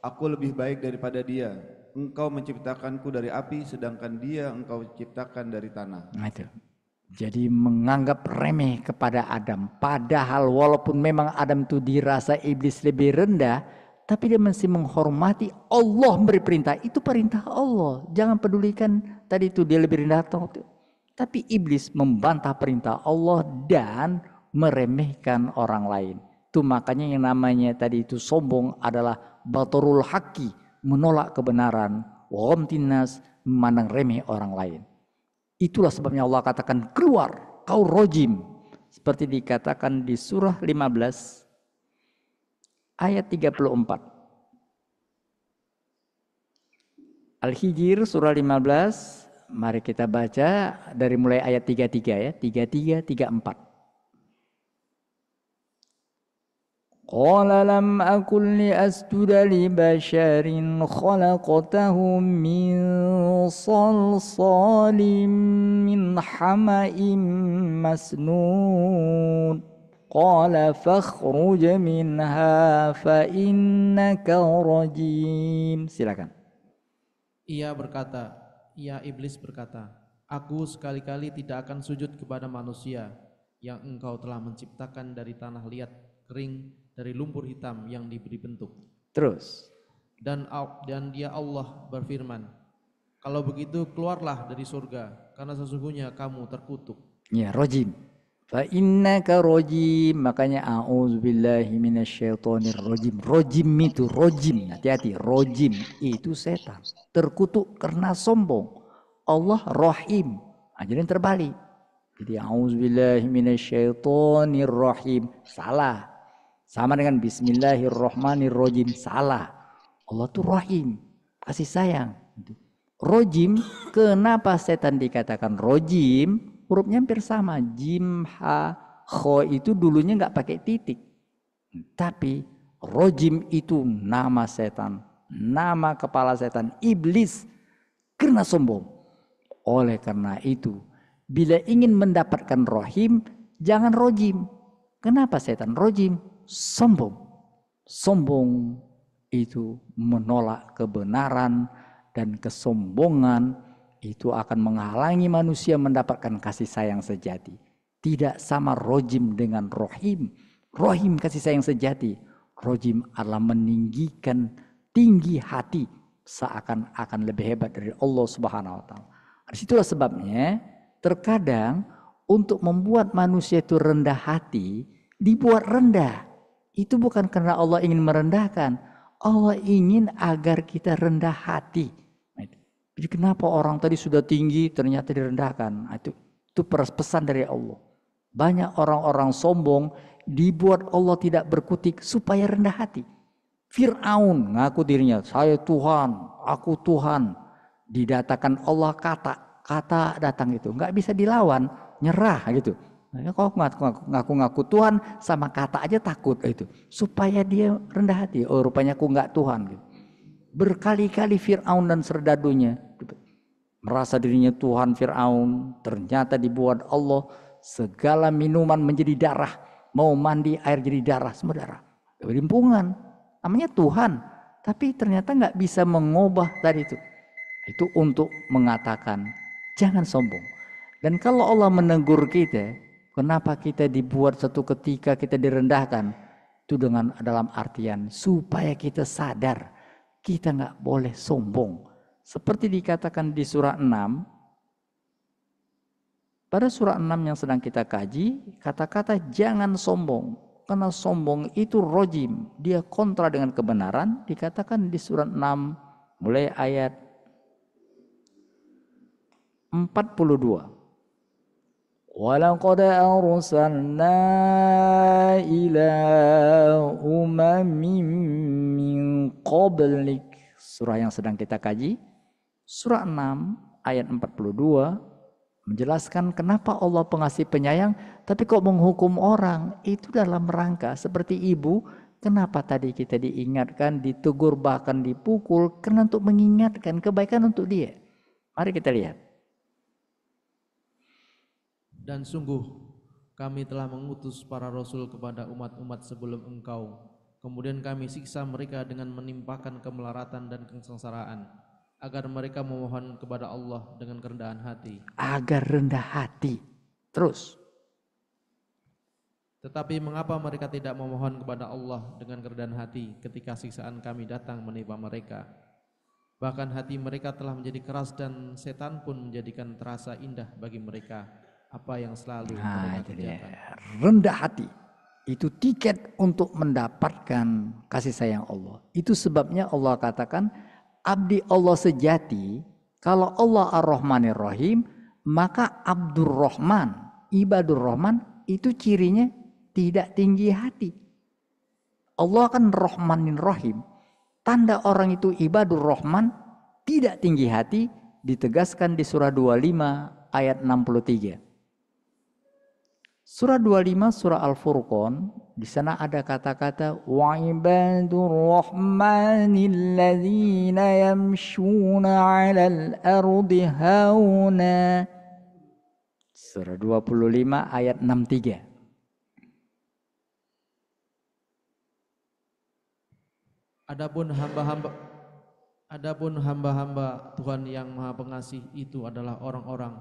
aku lebih baik daripada dia. Engkau menciptakanku dari api, sedangkan dia engkau ciptakan dari tanah. Nah, itu. Jadi menganggap remeh kepada Adam. Padahal walaupun memang Adam itu dirasa iblis lebih rendah, tapi dia masih menghormati Allah memberi perintah. Itu perintah Allah. Jangan pedulikan tadi itu dia lebih rendah atau itu. Tapi iblis membantah perintah Allah dan meremehkan orang lain. Itu makanya yang namanya tadi itu sombong adalah batorul haqi, menolak kebenaran, wamtinas, memandang remeh orang lain. Itulah sebabnya Allah katakan keluar kau rojim. Seperti dikatakan di surah 15 ayat 34. Al-Hijr surah 15. Mari kita baca dari mulai ayat 33 ya. 33, 34. Qala lam akul li asjuda li basharin khalaqtahu min salsalim min hama'im masnun. Qala fakhruj minha fa innaka rajim. Silakan. Ia iblis berkata, aku sekali-kali tidak akan sujud kepada manusia yang engkau telah menciptakan dari tanah liat kering, dari lumpur hitam yang diberi bentuk. Terus. Dan dia Allah berfirman, kalau begitu keluarlah dari surga, karena sesungguhnya kamu terkutuk. Ya, rojim. Fa innaka rojim. Makanya a'udzubillahi minasyaitonir rojim. Rojim itu rojim. Hati-hati, rojim itu setan. Terkutuk karena sombong. Allah Rahim. Jadi terbalik. Jadi a'udzubillahi minasyaitonir rajim. Salah. Sama dengan bismillahirrahmanirrahim. Salah. Allah itu Rahim. Kasih sayang. Rojim. Kenapa setan dikatakan rojim? Hurufnya hampir sama. Jim, ha, kho itu dulunya nggak pakai titik. Tapi rojim itu nama setan. Nama kepala setan. Iblis. Karena sombong. Oleh karena itu. Bila ingin mendapatkan rohim. Jangan rojim. Kenapa setan rojim? Sombong. Sombong itu menolak kebenaran dan kesombongan itu akan menghalangi manusia mendapatkan kasih sayang sejati. Tidak sama rojim dengan rohim. Rohim kasih sayang sejati. Rojim adalah meninggikan tinggi hati seakan-akan lebih hebat dari Allah Subhanahu wa taala. Disitulah sebabnya terkadang untuk membuat manusia itu rendah hati dibuat rendah. Itu bukan karena Allah ingin merendahkan. Allah ingin agar kita rendah hati. Jadi kenapa orang tadi sudah tinggi ternyata direndahkan? Itu pesan dari Allah. Banyak orang-orang sombong dibuat Allah tidak berkutik supaya rendah hati. Fir'aun ngaku dirinya, saya Tuhan, aku Tuhan. Didatakan Allah kata datang itu. Nggak bisa dilawan, nyerah gitu. Nah, kok ngaku-ngaku Tuhan sama kata aja takut itu. Supaya dia rendah hati. Oh rupanya aku nggak Tuhan. Gitu. Berkali-kali Fir'aun dan serdadunya merasa dirinya Tuhan Fir'aun. Ternyata dibuat Allah segala minuman menjadi darah. Mau mandi air jadi darah, semua darah. Berimpungan. Namanya Tuhan. Tapi ternyata nggak bisa mengubah tadi itu. Itu untuk mengatakan jangan sombong. Dan kalau Allah menegur kita, kenapa kita dibuat satu ketika kita direndahkan? Itu dengan dalam artian supaya kita sadar kita nggak boleh sombong. Seperti dikatakan di surah 6. Pada surah 6 yang sedang kita kaji, kata-kata jangan sombong. Karena sombong itu rojim. Dia kontra dengan kebenaran. Dikatakan di surah 6 mulai ayat 42. Walaqad arsalna ila umamin min qablik. Surah yang sedang kita kaji. Surah 6 ayat 42 menjelaskan kenapa Allah pengasih penyayang, tapi kok menghukum orang. Itu dalam rangka seperti ibu, kenapa tadi kita diingatkan, ditegur, bahkan dipukul, karena untuk mengingatkan kebaikan untuk dia. Mari kita lihat. Dan sungguh kami telah mengutus para rasul kepada umat-umat sebelum engkau. Kemudian kami siksa mereka dengan menimpakan kemelaratan dan kesengsaraan, agar mereka memohon kepada Allah dengan kerendahan hati. Agar rendah hati. Terus. Tetapi mengapa mereka tidak memohon kepada Allah dengan kerendahan hati ketika siksaan kami datang menimpa mereka? Bahkan hati mereka telah menjadi keras dan setan pun menjadikan terasa indah bagi mereka apa yang selalu mereka kerjakan. Rendah hati itu tiket untuk mendapatkan kasih sayang Allah. Itu sebabnya Allah katakan abdi Allah sejati. Kalau Allah Ar-Rahmanir Rahim, maka Abdurrahman, Ibadur Rahman itu cirinya tidak tinggi hati. Allah kan Rahmanin Rahim. Tanda orang itu Ibadur Rahman tidak tinggi hati ditegaskan di surah 25 ayat 63. Surah 25 surah Al-Furqan, di sana ada kata-kata wa ibadur rahmanil ladzina yamshuna 'alal ardi hauna. Surah 25 ayat 63. Adapun hamba-hamba Tuhan yang Maha Pengasih itu adalah orang-orang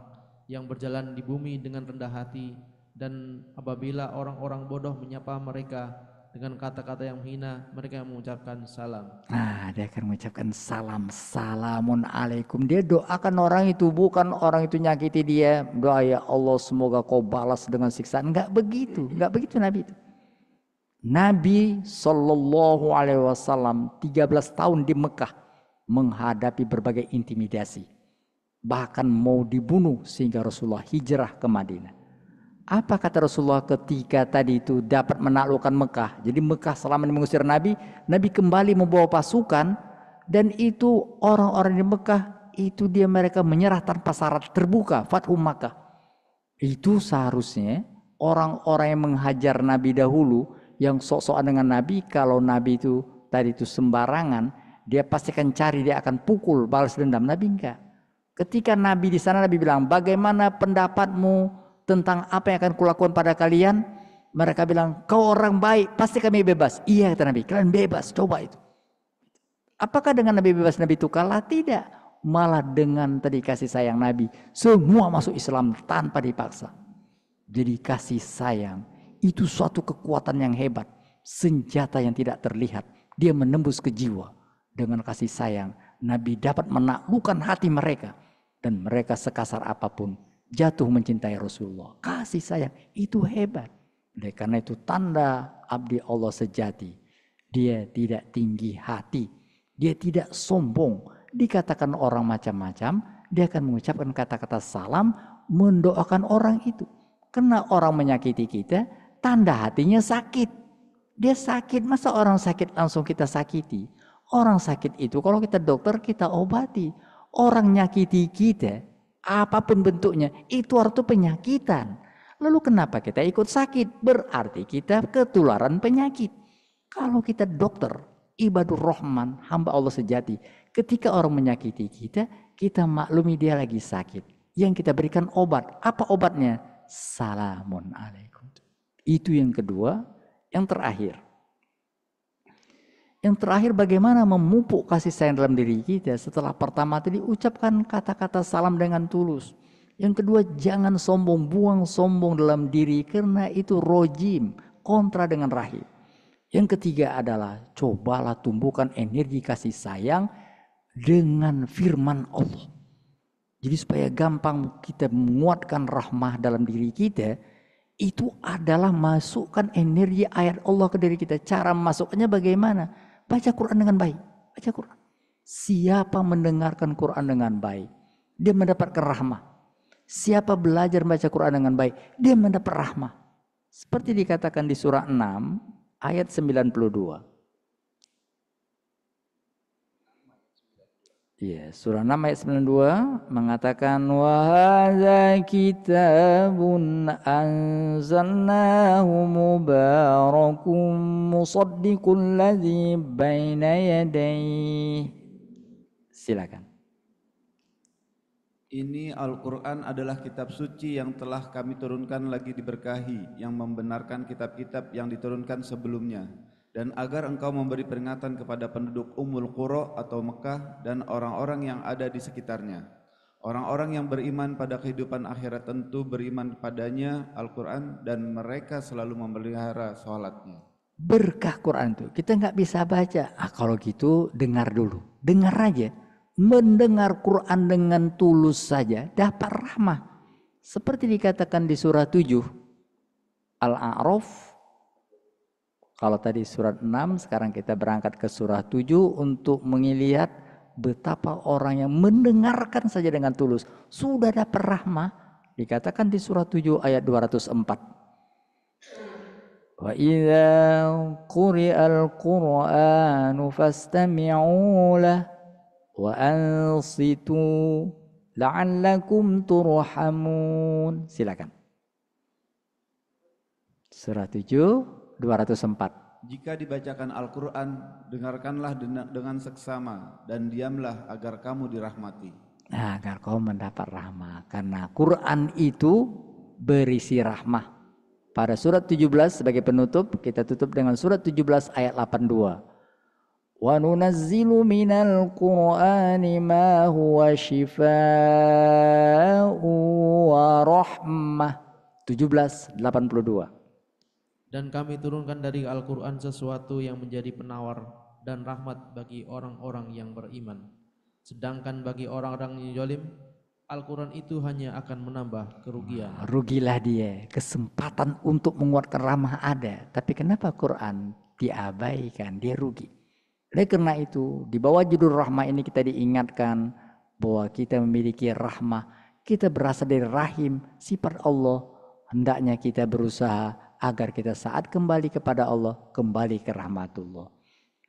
yang berjalan di bumi dengan rendah hati, dan apabila orang-orang bodoh menyapa mereka dengan kata-kata yang hina, mereka mengucapkan salam. Nah, dia akan mengucapkan salam, salamun alaikum. Dia doakan orang itu, bukan orang itu nyakiti dia. Doa ya Allah semoga kau balas dengan siksaan. Enggak begitu Nabi itu. Nabi Shallallahu Alaihi Wasallam 13 tahun di Mekah menghadapi berbagai intimidasi. Bahkan mau dibunuh sehingga Rasulullah hijrah ke Madinah. Apa kata Rasulullah ketika tadi itu dapat menaklukkan Mekah? Jadi Mekah selama ini mengusir Nabi, Nabi kembali membawa pasukan, dan itu orang-orang di Mekah itu mereka menyerah tanpa syarat, terbuka, Fathu Makkah. Itu seharusnya orang-orang yang menghajar Nabi dahulu, yang sok-sokan dengan Nabi, kalau Nabi itu tadi itu sembarangan, dia pasti akan cari, dia akan pukul, balas dendam. Nabi enggak. Ketika Nabi di sana, Nabi bilang, bagaimana pendapatmu tentang apa yang akan kulakukan pada kalian? Mereka bilang, kau orang baik, pasti kami bebas. Iya kata Nabi, kalian bebas, coba itu. Apakah dengan Nabi bebas Nabi itu kalah? Tidak. Malah dengan tadi kasih sayang Nabi, semua masuk Islam tanpa dipaksa. Jadi kasih sayang itu suatu kekuatan yang hebat, senjata yang tidak terlihat. Dia menembus ke jiwa. Dengan kasih sayang, Nabi dapat menaklukkan hati mereka, dan mereka sekasar apapun jatuh mencintai Rasulullah. Kasih sayang itu hebat. Oleh karena itu tanda abdi Allah sejati. Dia tidak tinggi hati. Dia tidak sombong. Dikatakan orang macam-macam, dia akan mengucapkan kata-kata salam, mendoakan orang itu. Karena orang menyakiti kita, tanda hatinya sakit. Dia sakit, masa orang sakit langsung kita sakiti? Orang sakit itu kalau kita dokter kita obati. Orang nyakiti kita, apapun bentuknya, itu artinya penyakitan. Lalu kenapa kita ikut sakit? Berarti kita ketularan penyakit. Kalau kita dokter, Ibadur Rahman, hamba Allah sejati, ketika orang menyakiti kita, kita maklumi dia lagi sakit. Yang kita berikan obat. Apa obatnya? Salamun alaikum. Itu yang kedua. Yang terakhir. Yang terakhir bagaimana memupuk kasih sayang dalam diri kita. Setelah pertama tadi ucapkan kata-kata salam dengan tulus. Yang kedua jangan sombong, buang sombong dalam diri karena itu rojim, kontra dengan rahim. Yang ketiga adalah cobalah tumbuhkan energi kasih sayang dengan firman Allah. Jadi supaya gampang kita menguatkan rahmah dalam diri kita, itu adalah masukkan energi ayat Allah ke diri kita. Cara masukkannya bagaimana? Baca Quran dengan baik. Baca Quran. Siapa mendengarkan Quran dengan baik, dia mendapatkan rahmah. Siapa belajar baca Quran dengan baik, dia mendapat rahmah. Seperti dikatakan di surah 6 ayat 92. Iya, surah 6 ayat 92 mengatakan wa hadza kitabun anzalnahu mubarakun musaddiqul ladzi baina yadayhi. Silakan. Ini Al-Quran adalah kitab suci yang telah kami turunkan lagi diberkahi, yang membenarkan kitab-kitab yang diturunkan sebelumnya, dan agar engkau memberi peringatan kepada penduduk Ummul Qura atau Mekah dan orang-orang yang ada di sekitarnya. Orang-orang yang beriman pada kehidupan akhirat tentu beriman padanya Al-Quran dan mereka selalu memelihara sholatnya. Berkah Quran itu kita nggak bisa baca. Kalau gitu dengar dulu, dengar aja. Mendengar Quran dengan tulus saja dapat rahmah. Seperti dikatakan di surah 7 Al-A'raf. Kalau tadi surat 6, sekarang kita berangkat ke surah 7 untuk melihat betapa orang yang mendengarkan saja dengan tulus sudah dapat rahmah. Dikatakan di surah 7 ayat 204. Wa idza quri'al Qur'anu fastami'u lahu wa ansitu la'allakum turhamun. Silakan. Surah 7 204. Jika dibacakan Al-Quran, dengarkanlah dengan seksama dan diamlah agar kamu dirahmati. Nah, agar kau mendapat rahmah. Karena Quran itu berisi rahmah. Pada surat 17 sebagai penutup, kita tutup dengan surat 17 ayat 82. Wa nunazzilu minal Qur'ani ma huwa shifaa'u wa rahmah. 17:82. Dan kami turunkan dari Al-Quran sesuatu yang menjadi penawar dan rahmat bagi orang-orang yang beriman. Sedangkan bagi orang-orang yang zalim, Al-Quran itu hanya akan menambah kerugian. Rugilah dia, kesempatan untuk menguatkan rahmah ada. Tapi kenapa Quran diabaikan, dia rugi. Oleh karena itu, di bawah judul rahmah ini kita diingatkan bahwa kita memiliki rahmah. Kita berasal dari rahim, sifat Allah. Hendaknya kita berusaha agar kita saat kembali kepada Allah, kembali ke rahmatullah.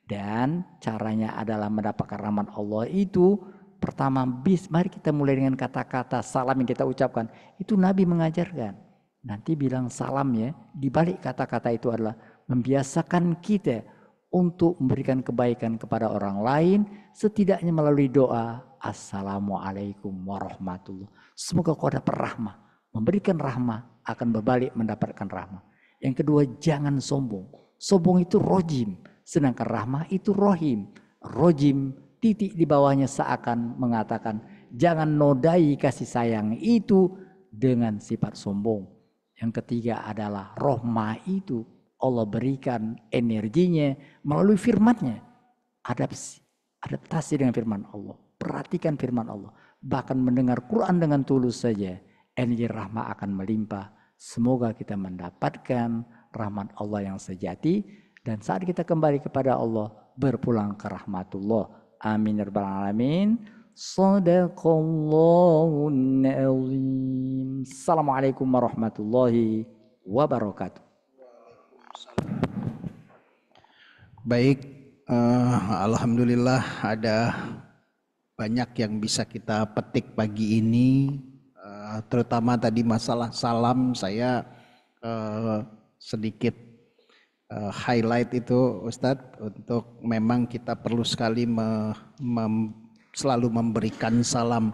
Dan caranya adalah mendapatkan rahmat Allah itu pertama, mari kita mulai dengan kata-kata salam yang kita ucapkan. Itu Nabi mengajarkan. Nanti bilang salam ya. Di balik kata-kata itu adalah membiasakan kita untuk memberikan kebaikan kepada orang lain. Setidaknya melalui doa. Assalamualaikum warahmatullah. Semoga kau dapat rahmah. Memberikan rahmah akan berbalik mendapatkan rahmah. Yang kedua, jangan sombong. Sombong itu rojim. Sedangkan rahmah itu rohim. Rojim titik di bawahnya seakan mengatakan jangan nodai kasih sayang itu dengan sifat sombong. Yang ketiga adalah rahmah itu Allah berikan energinya melalui firman-Nya. Adaptasi dengan firman Allah. Perhatikan firman Allah. Bahkan mendengar Quran dengan tulus saja, energi rahmah akan melimpah. Semoga kita mendapatkan rahmat Allah yang sejati dan saat kita kembali kepada Allah berpulang ke rahmatullah. Amin ya rabbal alamin. Shadaqallahun azim. Assalamualaikum warahmatullahi wabarakatuh. Baik, alhamdulillah ada banyak yang bisa kita petik pagi ini, terutama tadi masalah salam. Saya sedikit highlight itu Ustadz, untuk memang kita perlu sekali selalu memberikan salam.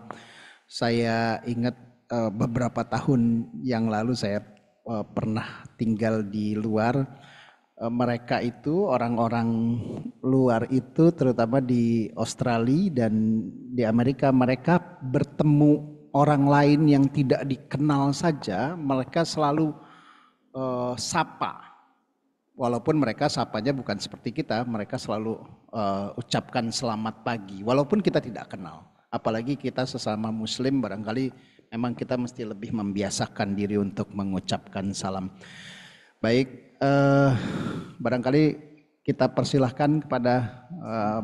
Saya ingat beberapa tahun yang lalu saya pernah tinggal di luar. Mereka itu orang-orang luar itu terutama di Australia dan di Amerika, mereka bertemu orang lain yang tidak dikenal saja, mereka selalu sapa. Walaupun mereka sapanya bukan seperti kita, mereka selalu ucapkan selamat pagi, walaupun kita tidak kenal. Apalagi kita sesama muslim, barangkali memang kita mesti lebih membiasakan diri untuk mengucapkan salam. Baik, barangkali kita persilahkan kepada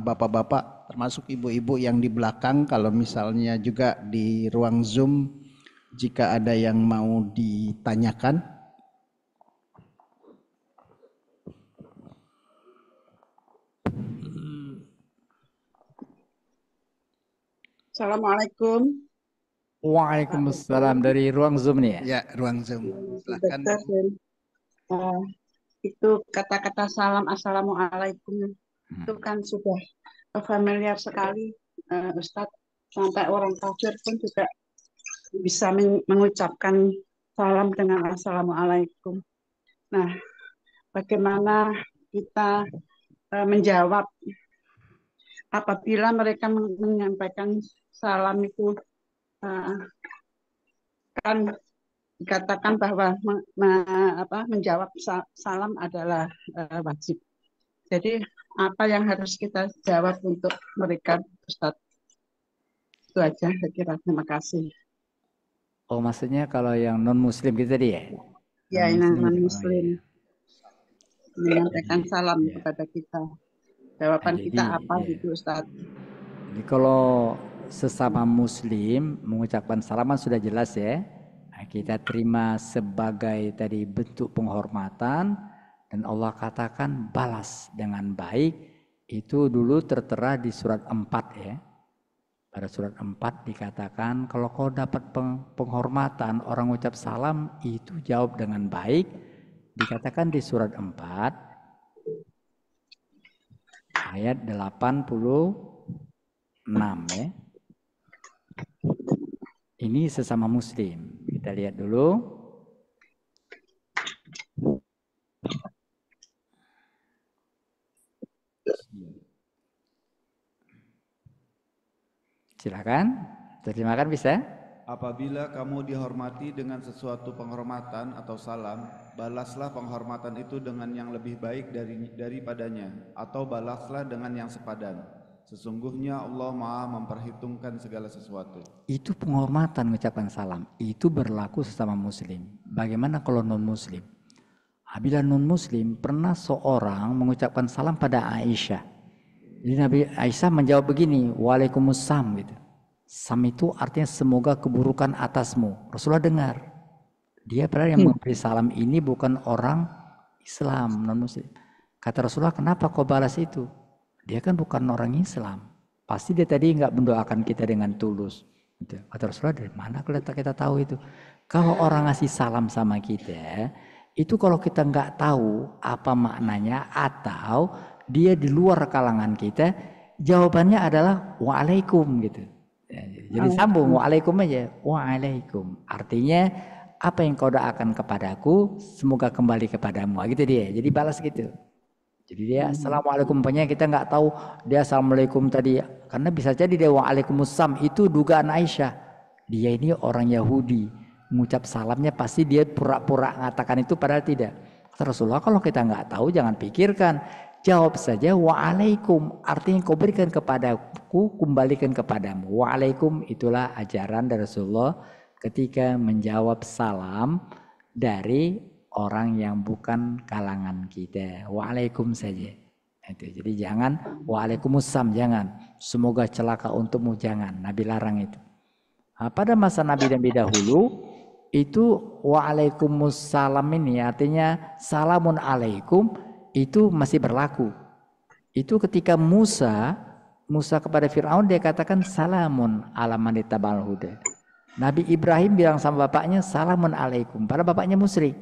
bapak-bapak, termasuk ibu-ibu yang di belakang, kalau misalnya juga di ruang Zoom, jika ada yang mau ditanyakan. Assalamualaikum. Waalaikumsalam, dari ruang Zoom nih ya. Ya, ruang Zoom. Silahkan. Dokter, itu kata-kata salam Assalamualaikum itu kan sudah familiar sekali, Ustadz. Sampai orang kafir pun juga bisa mengucapkan salam dengan Assalamualaikum. Nah, bagaimana kita menjawab apabila mereka menyampaikan salam itu, kan dikatakan bahwa menjawab salam adalah wajib. Jadi apa yang harus kita jawab untuk mereka, Ustadz? Itu aja saya kira. Terima kasih. Oh, maksudnya kalau yang non muslim gitu tadi ya? Ya, yang non muslim menyampaikan Jadi, salam ya. kepada kita. Jawaban Jadi, kita apa ya. gitu, Ustadz? Jadi kalau sesama muslim mengucapkan salaman sudah jelas ya. Nah, kita terima sebagai tadi bentuk penghormatan, dan Allah katakan balas dengan baik. Itu dulu tertera di surat 4 ya. Pada surat 4 dikatakan kalau kau dapat penghormatan orang ucap salam itu jawab dengan baik. Dikatakan di surat 4 ayat 86 ya. Ini sesama muslim. Kita lihat dulu. Silakan, terjemahkan bisa. Apabila kamu dihormati dengan sesuatu penghormatan atau salam, balaslah penghormatan itu dengan yang lebih baik daripadanya, atau balaslah dengan yang sepadan. Sesungguhnya Allah Maha memperhitungkan segala sesuatu. Itu penghormatan mengucapkan salam. Itu berlaku sesama muslim. Bagaimana kalau non muslim? Bila non muslim pernah seorang mengucapkan salam pada Aisyah. Jadi Nabi Aisyah menjawab begini, Waalaikumsalam gitu. Sam itu artinya semoga keburukan atasmu. Rasulullah dengar. Dia padahal yang memberi salam ini bukan orang Islam, non muslim. Kata Rasulullah, kenapa kau balas itu? Dia kan bukan orang Islam. Pasti dia tadi nggak mendoakan kita dengan tulus. Kata Rasulullah, dari mana kita tahu itu? Kalau orang ngasih salam sama kita, itu kalau kita nggak tahu apa maknanya atau dia di luar kalangan kita, jawabannya adalah waalaikum gitu. Jadi sambung waalaikum aja, waalaikum. Artinya apa yang kau doakan kepadaku semoga kembali kepadamu, gitu dia. Jadi balas gitu. Jadi dia assalamualaikum, punya kita nggak tahu dia assalamualaikum tadi, karena bisa jadi dia waalaikumsalam. Itu dugaan Aisyah. Dia ini orang Yahudi, mengucap salamnya pasti dia pura-pura mengatakan itu padahal tidak. Kata Rasulullah, kalau kita nggak tahu jangan pikirkan. Jawab saja waalaikum, artinya kau berikan kepadaku, kembalikan kepadamu. Waalaikum itulah ajaran dari Rasulullah ketika menjawab salam dari orang yang bukan kalangan kita. Waalaikum saja. Itu. Jadi jangan waalaikumsalam, jangan. Semoga celaka untukmu, jangan. Nabi larang itu. Nah, pada masa Nabi dahulu itu waalaikumsalam ini artinya salamun alaikum. Itu masih berlaku. Itu ketika Musa kepada Fir'aun dia katakan salamun ala man ittaba'al huda. Nabi Ibrahim bilang sama bapaknya salamun alaikum, pada bapaknya musyrik.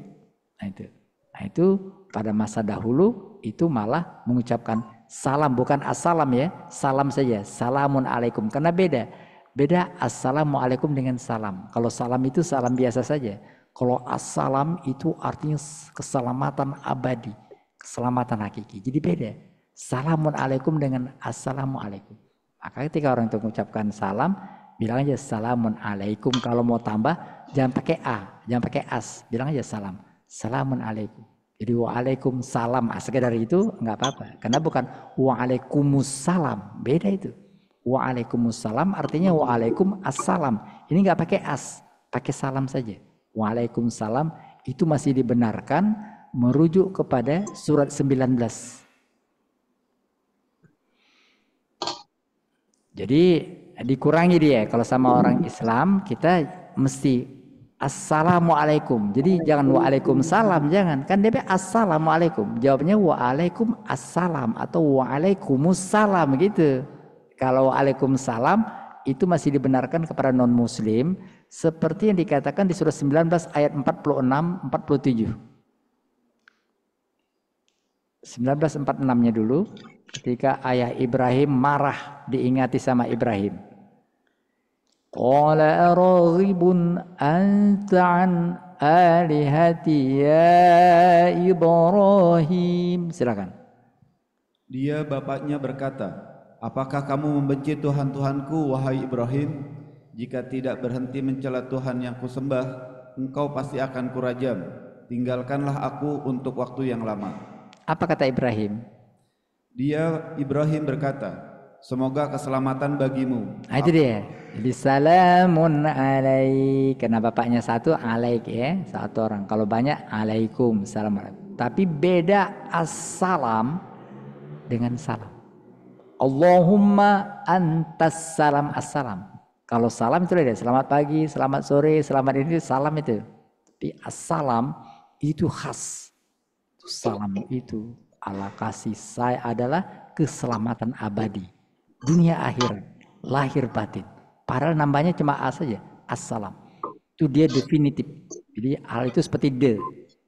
Nah itu pada masa dahulu itu malah mengucapkan salam, bukan assalam ya, salam saja, salamun alaikum, karena beda assalamualaikum dengan salam. Kalau salam itu salam biasa saja. Kalau assalam itu artinya keselamatan abadi, keselamatan hakiki. Jadi beda. Salamun alaikum dengan assalamualaikum. Maka ketika orang itu mengucapkan salam, bilang aja salamun alaikum. Kalau mau tambah, jangan pakai a, jangan pakai as. Bilang aja salam. Salamun alaikum. Jadi waalaikumsalam. Sekedar itu enggak apa-apa. Karena bukan waalaikumsalam. Beda itu. Waalaikumsalam artinya waalaikum assalam. Ini enggak pakai as, pakai salam saja. Waalaikumsalam itu masih dibenarkan, merujuk kepada surat 19. Jadi dikurangi dia. Kalau sama orang Islam kita mesti assalamualaikum. Jadi jangan waalaikumsalam, jangan. Kan dia assalamualaikum. Jawabnya waalaikumsalam atau waalaikumsalam gitu. Kalau waalaikumsalam itu masih dibenarkan kepada non-muslim seperti yang dikatakan di surah 19 ayat 46-47. 1946-nya dulu, ketika ayah Ibrahim marah diingati sama Ibrahim. Qala araghibun anta an alihati ya Ibrahim. Silakan. Dia bapaknya berkata, apakah kamu membenci Tuhan-Tuhanku wahai Ibrahim? Jika tidak berhenti mencela Tuhan yang kusembah, engkau pasti akan kurajam. Tinggalkanlah aku untuk waktu yang lama. Apa kata Ibrahim? Dia Ibrahim berkata, semoga keselamatan bagimu. Nah, itu dia. Jadi salamun alaik. Karena bapaknya satu alaik ya, satu orang. Kalau banyak alaikum, salam alaikum. Tapi beda assalam dengan salam. Allahumma antas salam assalam. Kalau salam itu ada selamat pagi, selamat sore, selamat ini salam itu. Tapi assalam itu khas. Salam itu ala kasih saya adalah keselamatan abadi dunia akhirat lahir batin. Padahal namanya cuma A saja, assalam. Itu dia definitif. Jadi hal itu seperti the,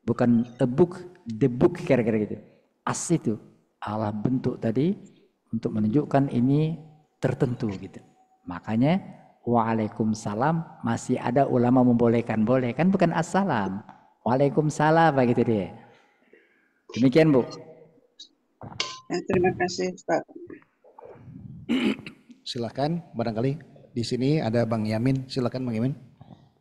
bukan a book, the book kira-kira gitu. As itu Allah bentuk tadi untuk menunjukkan ini tertentu gitu. Makanya waalaikumsalam masih ada ulama membolehkan, boleh kan bukan assalam. Waalaikumsalam begitu dia. Demikian Bu. Ya, terima kasih Pak. Silakan, barangkali di sini ada Bang Yamin. Silakan Bang Yamin.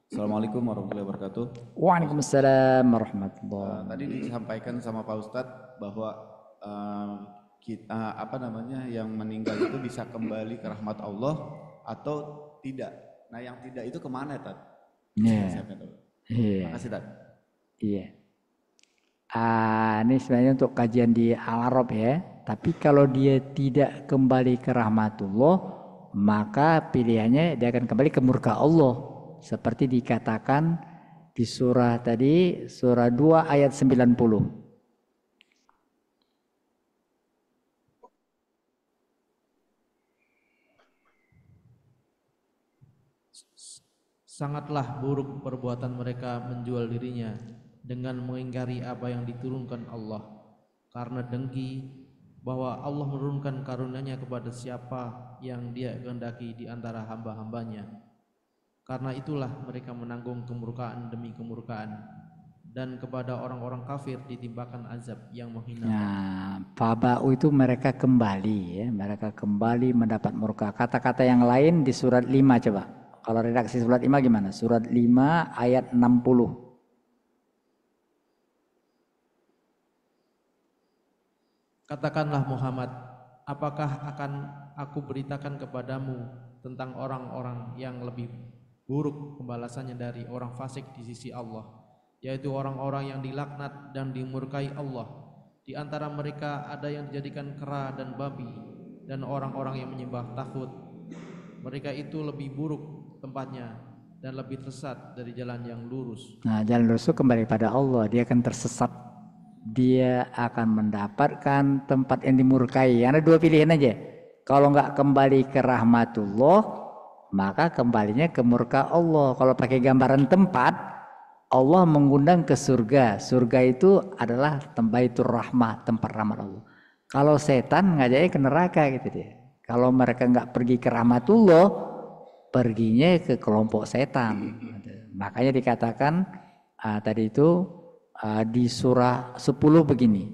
Assalamualaikum warahmatullahi wabarakatuh. Waalaikumsalam warahmatullahi wabarakatuh. Tadi disampaikan sama Pak Ustadz bahwa kita yang meninggal itu bisa kembali ke rahmat Allah atau tidak. Nah yang tidak itu kemana Tad? Iya. Terima kasih Tad. Iya. Ini sebenarnya untuk kajian di Al-Arab ya. Tapi kalau dia tidak kembali ke rahmatullah, maka pilihannya dia akan kembali ke murka Allah. Seperti dikatakan di surah tadi, surah 2 ayat 90. Sangatlah buruk perbuatan mereka menjual dirinya dengan mengingkari apa yang diturunkan Allah, karena dengki bahwa Allah menurunkan karunia-Nya kepada siapa yang Dia kehendaki di antara hamba-hambanya. Karena itulah mereka menanggung kemurkaan demi kemurkaan, dan kepada orang-orang kafir ditimpakan azab yang menghinakan. Nah, faba'u itu mereka kembali ya, mereka kembali mendapat murka. Kata-kata yang lain di surat 5 coba. Kalau redaksi surat 5 gimana? Surat 5 ayat 60. Katakanlah Muhammad, apakah akan aku beritakan kepadamu tentang orang-orang yang lebih buruk pembalasannya dari orang fasik di sisi Allah, yaitu orang-orang yang dilaknat dan dimurkai Allah. Di antara mereka ada yang dijadikan kera dan babi, dan orang-orang yang menyembah taghut. Mereka itu lebih buruk tempatnya dan lebih tersesat dari jalan yang lurus. Nah, jalan lurus itu kembali pada Allah, dia akan tersesat. Dia akan mendapatkan tempat yang dimurkai. Ada dua pilihan aja. Kalau nggak kembali ke rahmatullah, maka kembalinya ke murka Allah. Kalau pakai gambaran tempat, Allah mengundang ke surga. Surga itu adalah Baitur Rahmah, tempat rahmat Allah. Kalau setan ngajaknya ke neraka gitu dia. Kalau mereka nggak pergi ke rahmatullah, perginya ke kelompok setan. Makanya dikatakan tadi itu di surah 10 begini,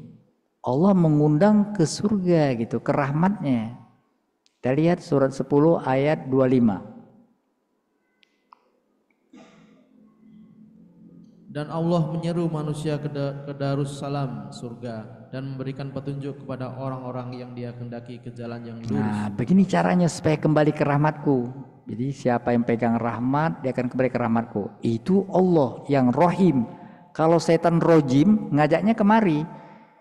Allah mengundang ke surga gitu, ke rahmatnya. Kita lihat surat 10 ayat 25. Dan Allah menyeru manusia ke Darussalam, surga, dan memberikan petunjuk kepada orang-orang yang Dia kehendaki ke jalan yang lurus. Nah, begini caranya supaya kembali ke rahmatku. Jadi siapa yang pegang rahmat, dia akan kembali ke rahmatku. Itu Allah yang Rohim. Kalau setan rojim, ngajaknya kemari.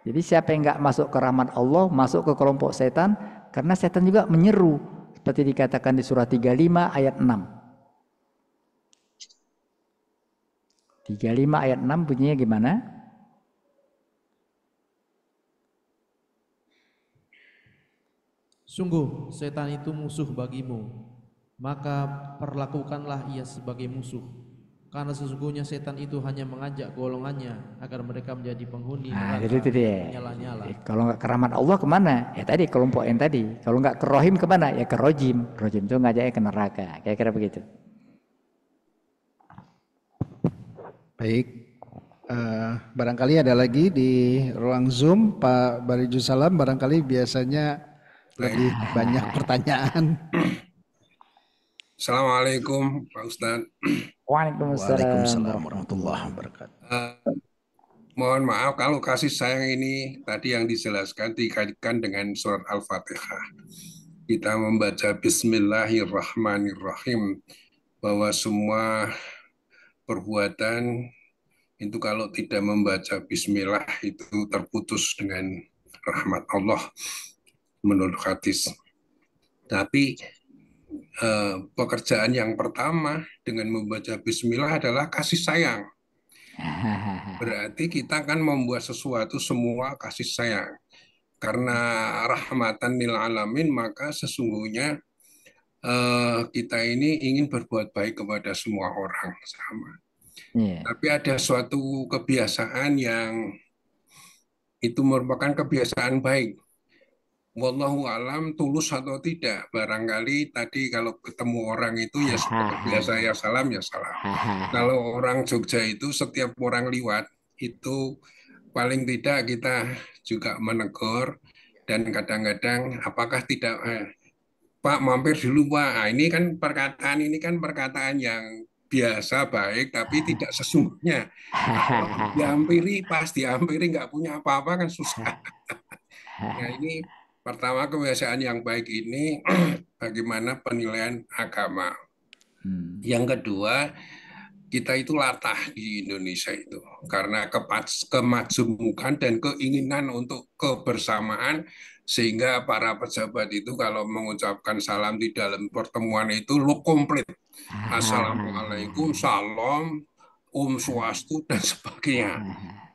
Jadi siapa yang nggak masuk ke rahmat Allah, masuk ke kelompok setan, karena setan juga menyeru. Seperti dikatakan di surah 35 ayat 6. 35 ayat 6 bunyinya gimana? Sungguh setan itu musuh bagimu, maka perlakukanlah ia sebagai musuh. Karena sesungguhnya setan itu hanya mengajak golongannya agar mereka menjadi penghuni Nah, neraka jadi itu dia. menyala-nyala. Kalau nggak ke rahmat Allah kemana? Ya tadi kelompok yang tadi. Kalau nggak ke rohim kemana? Ya ke rojim. Rojim itu ngajaknya ke neraka. Kira-kira begitu. Baik. Barangkali ada lagi di ruang Zoom, Pak Baridussalam, barangkali biasanya lebih banyak pertanyaan. Assalamualaikum Pak Ustadz. Waalaikumsalam warahmatullahi wabarakatuh. Mohon maaf kalau kasih sayang ini tadi yang dijelaskan dikaitkan dengan surat Al-Fatihah. Kita membaca Bismillahirrahmanirrahim, bahwa semua perbuatan itu kalau tidak membaca Bismillah itu terputus dengan rahmat Allah menurut hadis. Tapi pekerjaan yang pertama dengan membaca Bismillah adalah kasih sayang. Berarti kita akan membuat sesuatu semua kasih sayang. Karena rahmatan lil alamin, maka sesungguhnya kita ini ingin berbuat baik kepada semua orang sama. Tapi ada suatu kebiasaan yang itu merupakan kebiasaan baik. Wallahu alam tulus atau tidak. Barangkali tadi kalau ketemu orang itu ya seperti biasa ya salam ya salam. Kalau orang Jogja itu setiap orang liwat itu paling tidak kita juga menegur, dan kadang-kadang apakah tidak Pak mampir dulu Pak. Nah, ini kan perkataan yang biasa baik tapi tidak sesungguhnya. Kalau dihampiri pas dihampiri nggak punya apa-apa kan susah. Nah ini pertama kebiasaan yang baik ini bagaimana penilaian agama. Yang kedua, kita itu latah di Indonesia itu karena kemajumukan dan keinginan untuk kebersamaan, sehingga para pejabat itu kalau mengucapkan salam di dalam pertemuan itu lo komplit. Assalamualaikum, salam, swastu dan sebagainya.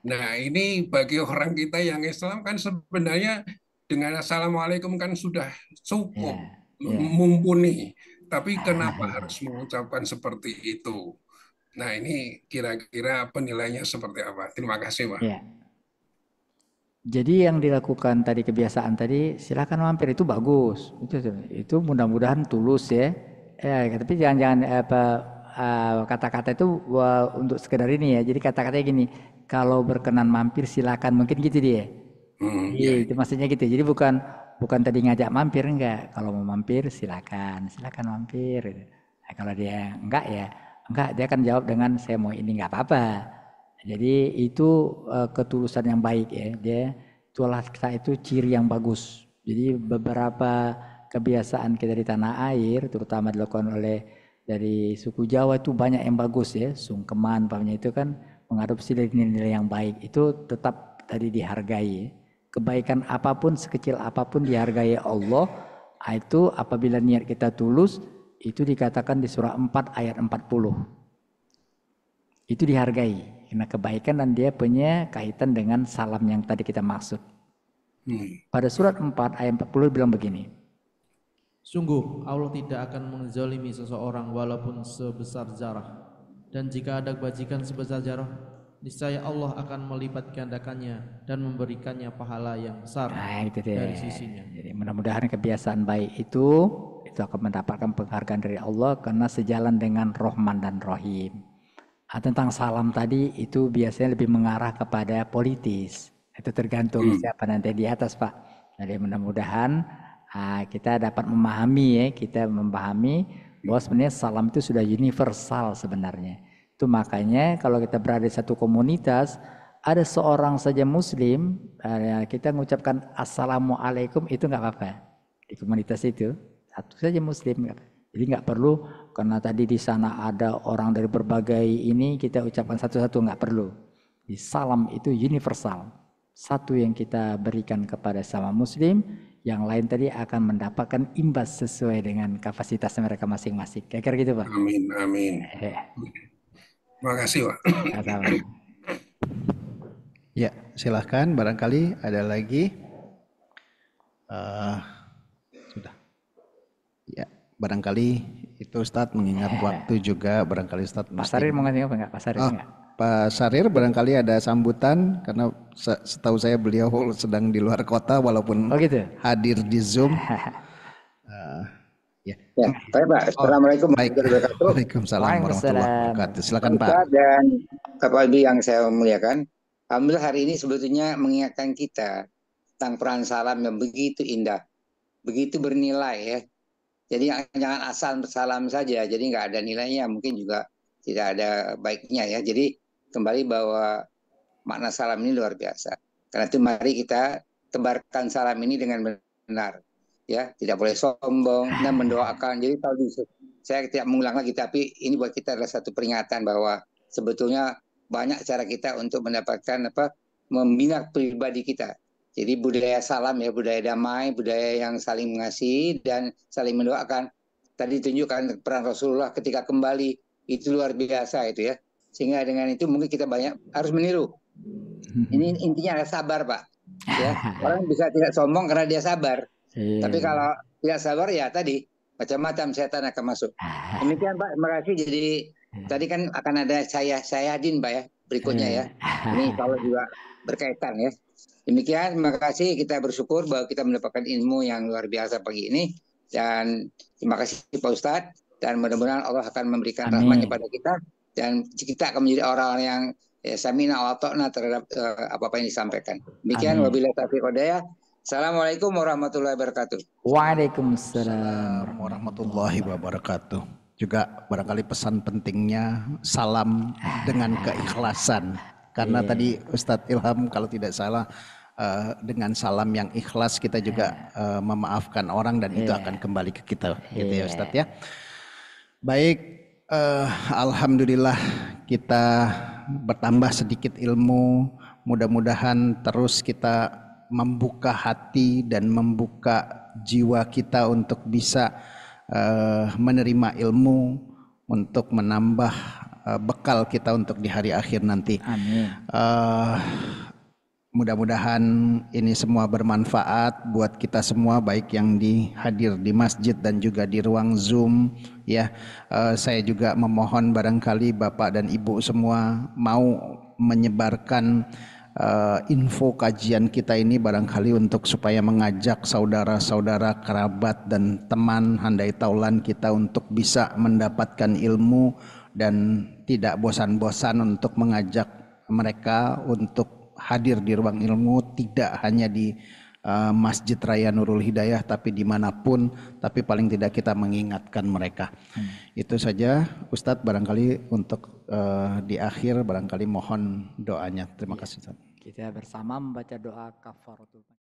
Nah ini bagi orang kita yang Islam kan sebenarnya dengan Assalamualaikum kan sudah cukup, mumpuni. Tapi kenapa harus mengucapkan seperti itu? Nah ini kira-kira penilaiannya seperti apa? Terima kasih Pak. Ya. Jadi yang dilakukan tadi kebiasaan tadi silakan mampir itu bagus. Itu mudah-mudahan tulus ya. Tapi jangan kata-kata itu untuk sekedar ini ya. Jadi kata-katanya gini, kalau berkenan mampir silakan, mungkin gitu dia. Iya, itu maksudnya gitu. Jadi bukan tadi ngajak mampir, enggak. Kalau mau mampir silakan mampir. Nah, kalau dia enggak ya enggak, dia akan jawab dengan saya mau ini, enggak apa-apa. Jadi itu ketulusan yang baik ya. Itulah itu ciri yang bagus. Jadi beberapa kebiasaan kita di tanah air, terutama dilakukan oleh dari suku Jawa itu banyak yang bagus ya. Sungkeman, pamannya itu kan mengadopsi nilai-nilai yang baik. Itu tetap tadi dihargai ya. Kebaikan apapun, sekecil apapun dihargai Allah. Itu apabila niat kita tulus, itu dikatakan di surah 4 ayat 40. Itu dihargai. Karena kebaikan dan dia punya kaitan dengan salam yang tadi kita maksud. Pada surat 4 ayat 40 bilang begini. Sungguh Allah tidak akan menzalimi seseorang walaupun sebesar zarah. Dan jika ada kebajikan sebesar zarah, niscaya Allah akan melipat gandakannya dan memberikannya pahala yang besar dari sisinya. Jadi mudah-mudahan kebiasaan baik itu akan mendapatkan penghargaan dari Allah karena sejalan dengan Rahman dan Rahim. Tentang salam tadi itu biasanya lebih mengarah kepada politis. Itu tergantung siapa nanti di atas Pak. Jadi mudah-mudahan kita dapat memahami bahwa sebenarnya salam itu sudah universal sebenarnya. Itu makanya kalau kita berada di satu komunitas, ada seorang saja muslim, kita mengucapkan assalamualaikum itu nggak apa-apa. Di komunitas itu satu saja muslim, jadi nggak perlu karena tadi di sana ada orang dari berbagai ini kita ucapkan satu-satu, nggak perlu. Di salam itu universal. Satu yang kita berikan kepada sama muslim, yang lain tadi akan mendapatkan imbas sesuai dengan kapasitas mereka masing-masing. Kira-kira gitu Pak. Amin. Terima kasih Pak. Ya silahkan, barangkali ada lagi. Sudah. Ya barangkali Itu Ustadz mengingat waktu juga barangkali Ustadz Pak mesti. Sarir mau ngasih apa enggak? Pak Sarir enggak? Pak Sarir barangkali ada sambutan karena setahu saya beliau sedang di luar kota walaupun gitu. hadir di Zoom. Ya. Ya, baik Pak. Assalamualaikum Baik. warahmatullahi wabarakatuh. Waalaikumsalam warahmatullahi wabarakatuh. Silakan Pak. Ustaz dan Bapak Ibu yang saya muliakan. Alhamdulillah hari ini sebetulnya mengingatkan kita tentang peran salam yang begitu indah, begitu bernilai ya. Jadi jangan asal bersalam saja, jadi nggak ada nilainya, mungkin juga tidak ada baiknya ya. Jadi kembali bahwa makna salam ini luar biasa. Karena itu mari kita tebarkan salam ini dengan benar. Ya, tidak boleh sombong dan mendoakan. Jadi kalau saya tidak mengulang lagi, tapi ini buat kita adalah satu peringatan bahwa sebetulnya banyak cara kita untuk mendapatkan membina pribadi kita. Jadi budaya salam ya, budaya damai, budaya yang saling mengasihi dan saling mendoakan. Tadi tunjukkan peran Rasulullah ketika kembali, itu luar biasa itu ya. Sehingga dengan itu mungkin kita banyak harus meniru. Ini intinya adalah sabar Pak. Ya, orang bisa tidak sombong karena dia sabar. Tapi kalau tidak sabar ya tadi macam-macam setan akan masuk. Demikian Pak, terima kasih. Jadi tadi kan akan ada saya Hadin Pak ya berikutnya ya. Ini kalau juga berkaitan ya. Demikian, terima kasih. Kita bersyukur bahwa kita mendapatkan ilmu yang luar biasa pagi ini. Dan terima kasih Pak Ustadz. Dan mudah-mudahan Allah akan memberikan rahmatnya pada kita. Dan kita akan menjadi orang-orang yang samina wa ta'na terhadap apa-apa yang disampaikan. Demikian, wabillahi taufiq wal-hidayah. Assalamualaikum warahmatullahi wabarakatuh. Waalaikumsalam warahmatullahi wabarakatuh. Juga barangkali pesan pentingnya salam dengan keikhlasan. Karena tadi Ustadz Ilham kalau tidak salah dengan salam yang ikhlas kita juga memaafkan orang dan itu akan kembali ke kita gitu ya Ustadz ya. Baik, alhamdulillah kita bertambah sedikit ilmu, mudah-mudahan terus kita membuka hati dan membuka jiwa kita untuk bisa menerima ilmu, untuk menambah bekal kita untuk di hari akhir nanti. Amin. Mudah-mudahan ini semua bermanfaat buat kita semua, baik yang hadir di masjid dan juga di ruang Zoom ya. Saya juga memohon barangkali Bapak dan Ibu semua mau menyebarkan info kajian kita ini barangkali untuk supaya mengajak saudara-saudara, kerabat dan teman handai taulan kita untuk bisa mendapatkan ilmu dan tidak bosan-bosan untuk mengajak mereka untuk hadir di ruang ilmu, tidak hanya di Masjid Raya Nurul Hidayah tapi dimanapun, tapi paling tidak kita mengingatkan mereka. Itu saja Ustadz, barangkali untuk di akhir barangkali mohon doanya. Terima kasih Ustadz. Kita bersama membaca doa kafaratul